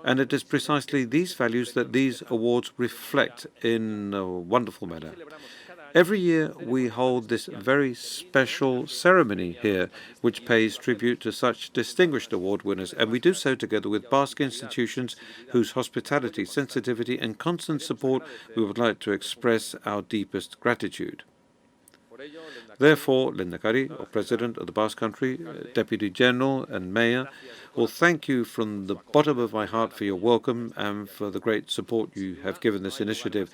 And it is precisely these values that these awards reflect in a wonderful manner. Every year we hold this very special ceremony here, which pays tribute to such distinguished award winners, and we do so together with Basque institutions whose hospitality, sensitivity, and constant support we would like to express our deepest gratitude. Therefore, Lehendakari, or President of the Basque Country, Deputy General and Mayor, will thank you from the bottom of my heart for your welcome and for the great support you have given this initiative.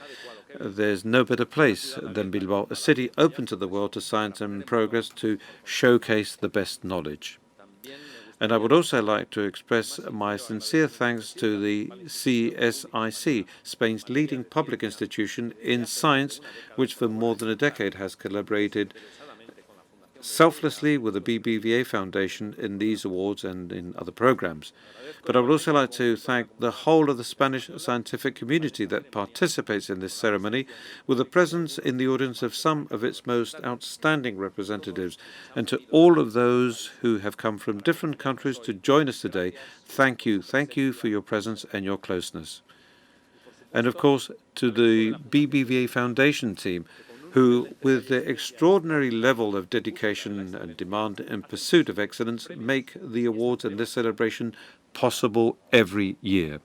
There's no better place than Bilbao, a city open to the world, to science and progress, to showcase the best knowledge. And I would also like to express my sincere thanks to the CSIC, Spain's leading public institution in science, which for more than a decade has collaborated selflessly with the BBVA Foundation in these awards and in other programs. But I would also like to thank the whole of the Spanish scientific community that participates in this ceremony, with the presence in the audience of some of its most outstanding representatives. And to all of those who have come from different countries to join us today, thank you. Thank you for your presence and your closeness. And of course, to the BBVA Foundation team, who, with their extraordinary level of dedication and demand in pursuit of excellence, make the awards and this celebration possible every year.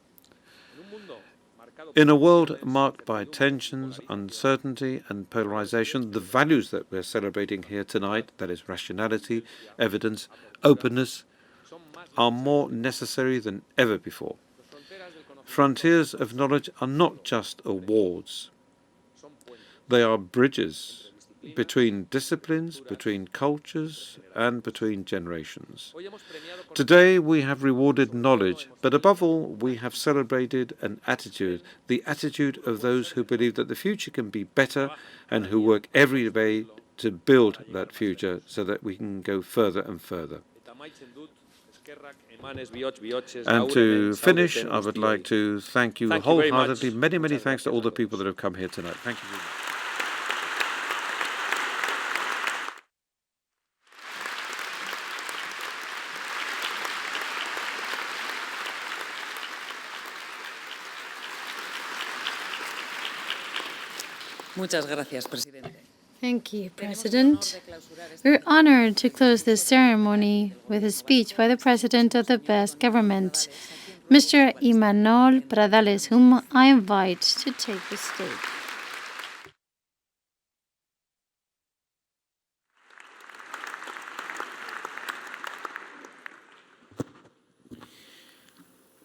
In a world marked by tensions, uncertainty, and polarization, the values that we're celebrating here tonight, that is rationality, evidence, openness, are more necessary than ever before. Frontiers of knowledge are not just awards. They are bridges between disciplines, between cultures, and between generations. Today we have rewarded knowledge, but above all we have celebrated an attitude, the attitude of those who believe that the future can be better and who work every day to build that future so that we can go further and further. And to finish, I would like to thank you wholeheartedly. Many, many thanks to all the people that have come here tonight. Thank you very much. Muchas gracias, presidente. Thank you, President. We're honored to close this ceremony with a speech by the President of the Basque Government, Mr. Imanol Pradales, whom I invite to take the stage.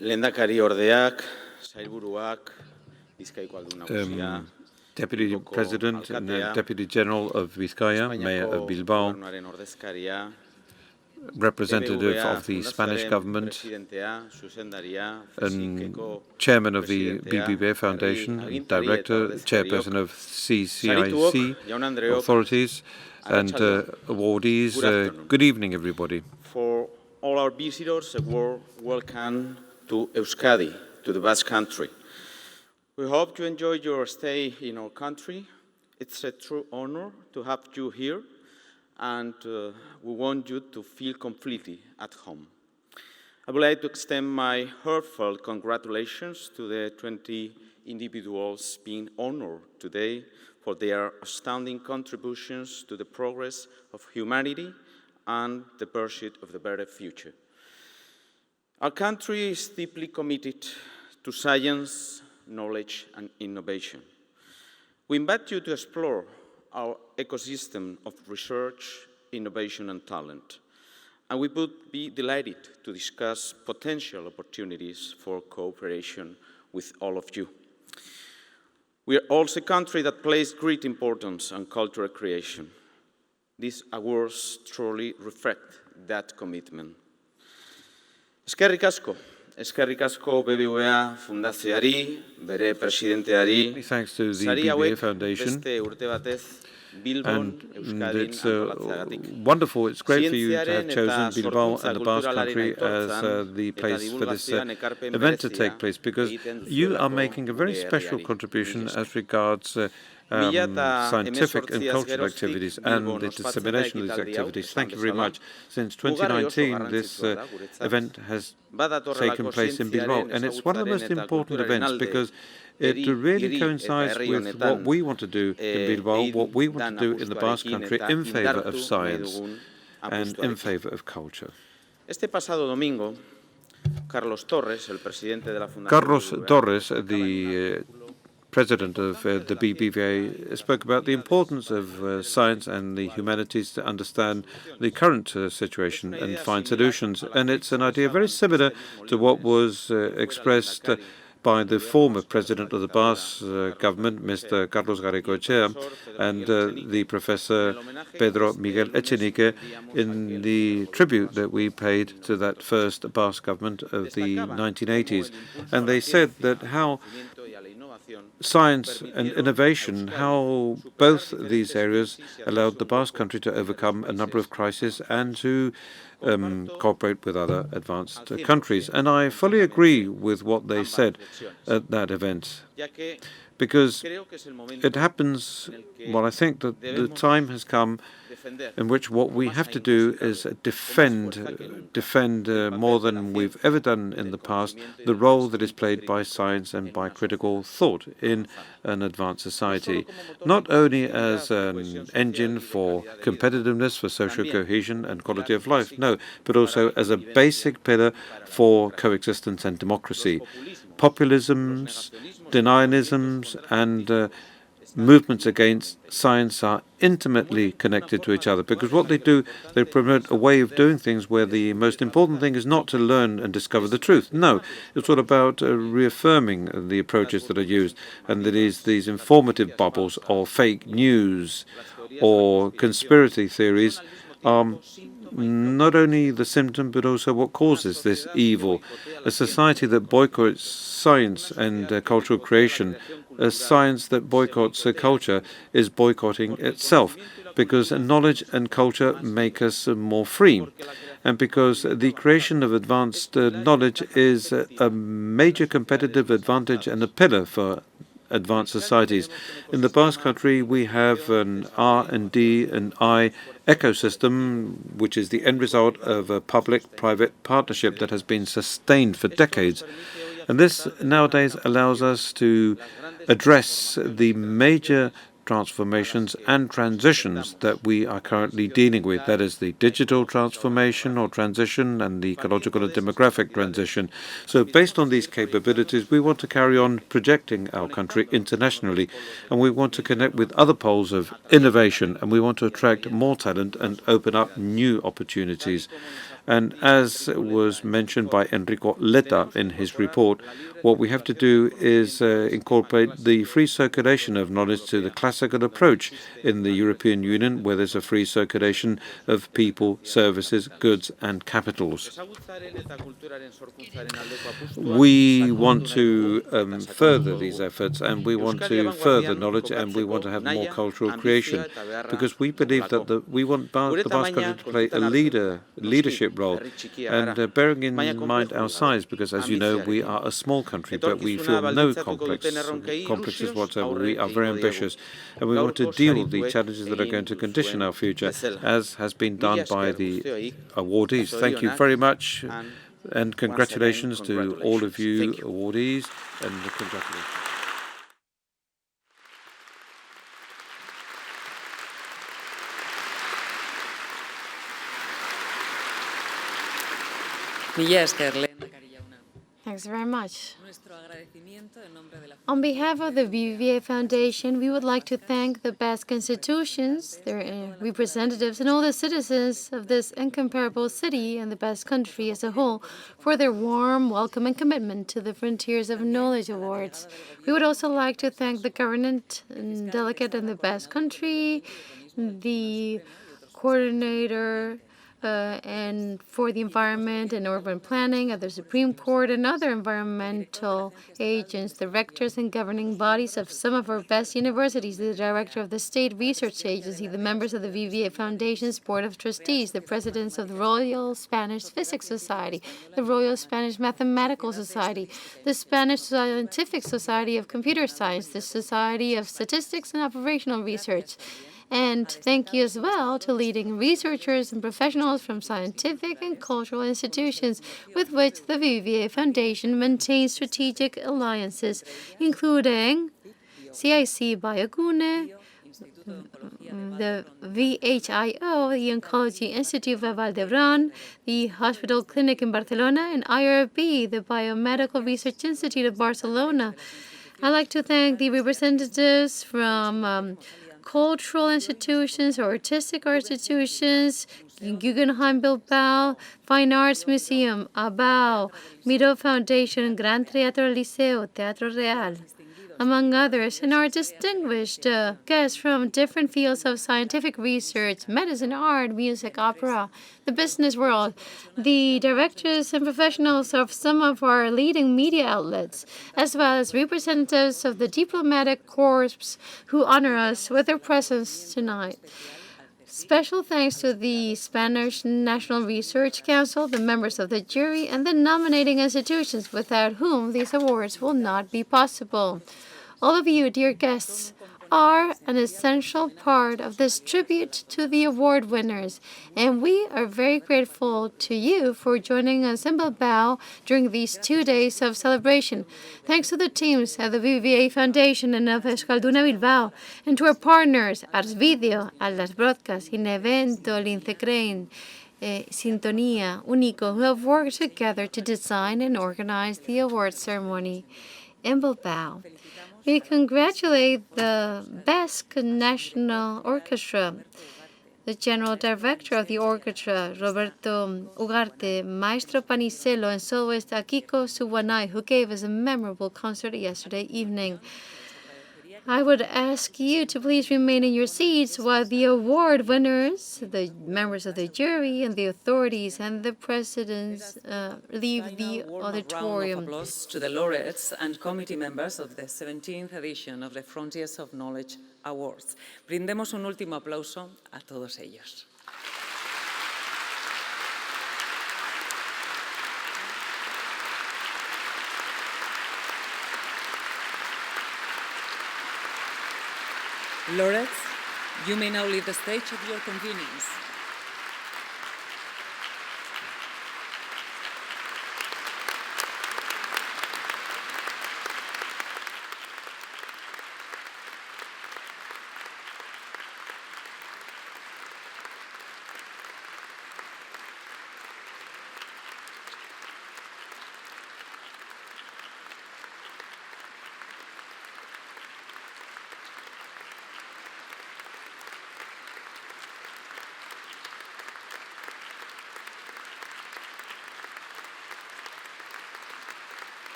Lehendakariordeak, sailburuak, Bizkaiko Nagusia, Deputy President and Deputy General of Vizcaya, Mayor of Bilbao, representative of the Spanish government, and chairman of the BBVA Foundation, director, chairperson of CCIC authorities, and awardees. Good evening, everybody. For all our visitors, a warm welcome to Euskadi, to the Basque Country. We hope you enjoyed your stay in our country. It's a true honor to have you here, and we want you to feel completely at home. I would like to extend my heartfelt congratulations to the 20 individuals being honored today for their outstanding contributions to the progress of humanity and the pursuit of the better future. Our country is deeply committed to science, knowledge, and innovation. We invite you to explore our ecosystem of research, innovation, and talent, and we would be delighted to discuss potential opportunities for cooperation with all of you. We are also a country that places great importance on cultural creation. These awards truly reflect that commitment. Eskerrik asko. Eskerrik asko BBVA Fundazioari, bere presidenteari, sari hauek beste urte batez Bilbon, Euskadin antolatzagatik. Wonderful. It's great for you to have chosen Bilbao and the Basque Country as the place for this event to take place, because you are making a very special contribution as regards scientific and cultural activities and the dissemination of these activities. Thank you very much. Since 2019, this event has taken place in Bilbao, and it's one of the most important events because it really coincides with what we want to do in Bilbao, what we want to do in the Basque Country in favor of science and in favor of culture. Este pasado domingo, Carlos Torres, the president of the BBVA, spoke about the importance of science and the humanities to understand the current situation and find solutions. And it's an idea very similar to what was expressed by the former president of the Basque government, Mr. Carlos Garaycoechea, and the Professor Pedro Miguel Echenique in the tribute that we paid to that first Basque government of the 1980s. And they said that how science and innovation, how both these areas allowed the Basque Country to overcome a number of crises and to cooperate with other advanced countries. And I fully agree with what they said at that event, because it happens, well, I think that the time has come in which what we have to do is defend more than we've ever done in the past, the role that is played by science and by critical thought in an advanced society, not only as an engine for competitiveness, for social cohesion and quality of life, no, but also as a basic pillar for coexistence and democracy. Populisms, denialisms, and movements against science are intimately connected to each other, because what they do, they promote a way of doing things where the most important thing is not to learn and discover the truth. No, it's all about reaffirming the approaches that are used, and that is these informative bubbles or fake news or conspiracy theories are not only the symptom, but also what causes this evil. A society that boycotts science and cultural creation, a science that boycotts culture, is boycotting itself, because knowledge and culture make us more free, and because the creation of advanced knowledge is a major competitive advantage and a pillar for advanced societies. In the Basque Country, we have an R&D and I ecosystem, which is the end result of a public-private partnership that has been sustained for decades. And this nowadays allows us to address the major transformations and transitions that we are currently dealing with. That is the digital transformation or transition and the ecological and demographic transition. So based on these capabilities, we want to carry on projecting our country internationally, and we want to connect with other poles of innovation, and we want to attract more talent and open up new opportunities. And as was mentioned by Enrico Letta in his report, what we have to do is incorporate the free circulation of knowledge to the classical approach in the European Union, where there's a free circulation of people, services, goods, and capitals. We want to further these efforts, and we want to further knowledge, and we want to have more cultural creation, because we believe that we want the Basque Country to play a leadership role. And bearing in mind our size, because as you know, we are a small country, but we feel no complexes whatsoever. We are very ambitious, and we want to deal with the challenges that are going to condition our future, as has been done by the awardees. Thank you very much, and congratulations to all of you awardees, and congratulations. Thanks very much. On behalf of the BBVA Foundation, we would like to thank the Basque institutions, their representatives, and all the citizens of this incomparable city and the Basque Country as a whole for their warm welcome and commitment to the Frontiers of Knowledge Awards. We would also like to thank the government and delegate in the Basque Country, the coordinator and for the environment and urban planning of the Supreme Court and other environmental agents, the rectors and governing bodies of some of our best universities, the director of the State Research Agency, the members of the BBVA Foundation's Board of Trustees, the presidents of the Royal Spanish Physics Society, the Royal Spanish Mathematical Society, the Spanish Scientific Society of Computer Science, the Society of Statistics and Operational Research. And thank you as well to leading researchers and professionals from scientific and cultural institutions with which the BBVA Foundation maintains strategic alliances, including CIC Bayagune, the VHIO, the Oncology Institute of Valdebrán, the Hospital Clinic in Barcelona, and IRB, the Biomedical Research Institute of Barcelona. I'd like to thank the representatives from cultural institutions or artistic institutions, Guggenheim Bilbao, Fine Arts Museum, ABAO, Miro Foundation, Gran Teatro Liceo, Teatro Real, among others, and our distinguished guests from different fields of scientific research, medicine, art, music, opera, the business world, the directors and professionals of some of our leading media outlets, as well as representatives of the diplomatic corps who honor us with their presence tonight. Special thanks to the Spanish National Research Council, the members of the jury, and the nominating institutions without whom these awards will not be possible. All of you, dear guests, are an essential part of this tribute to the award winners, and we are very grateful to you for joining us in Bilbao during these 2 days of celebration. Thanks to the teams at the BBVA Foundation and of Euskalduna Bilbao, and to our partners, Ars Video, Atlas Broadcast, Inevento, Lincecrain, Sintonía, Unico, who have worked together to design and organize the award ceremony in Bilbao. We congratulate the Basque National Orchestra, the General Director of the orchestra, Roberto Ugarte, Maestro Panicelo, and soloist Akiko Suwanai, who gave us a memorable concert yesterday evening. I would ask you to please remain in your seats while the award winners, the members of the jury, and the authorities and the presidents leave the auditorium. Round of applause to the laureates and committee members of the 17th edition of the Frontiers of Knowledge Awards. Brindemos un último aplauso a todos ellos. Laureates, you may now leave the stage at your convenience.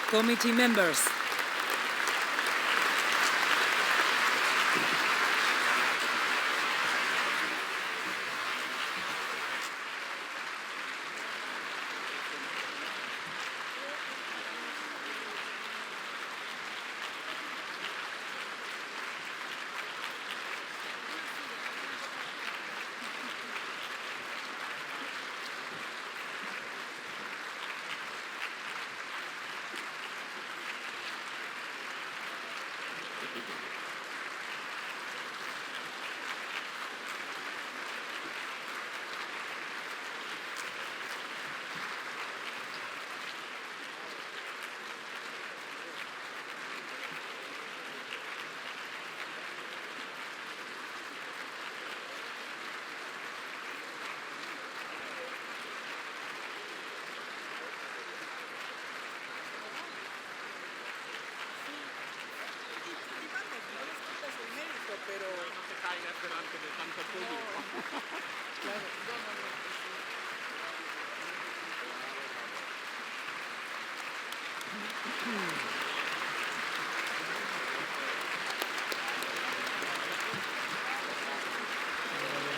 Committee members.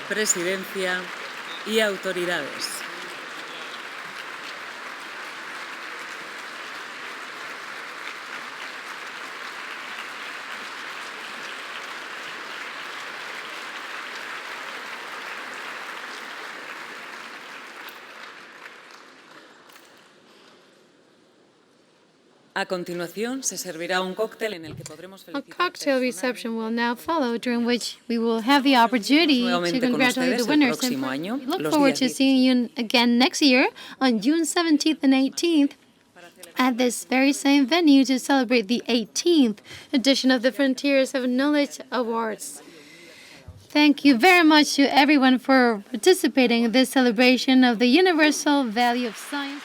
Presidencia y autoridades. A continuación, se servirá un cóctel en el que podremos A felicitar cocktail reception will now follow, during which we will have the opportunity to congratulate the winners. And we look forward to seeing you again next year on June 17th and 18th at this very same venue to celebrate the 18th edition of the Frontiers of Knowledge Awards. Thank you very much to everyone for participating in this celebration of the universal value of science.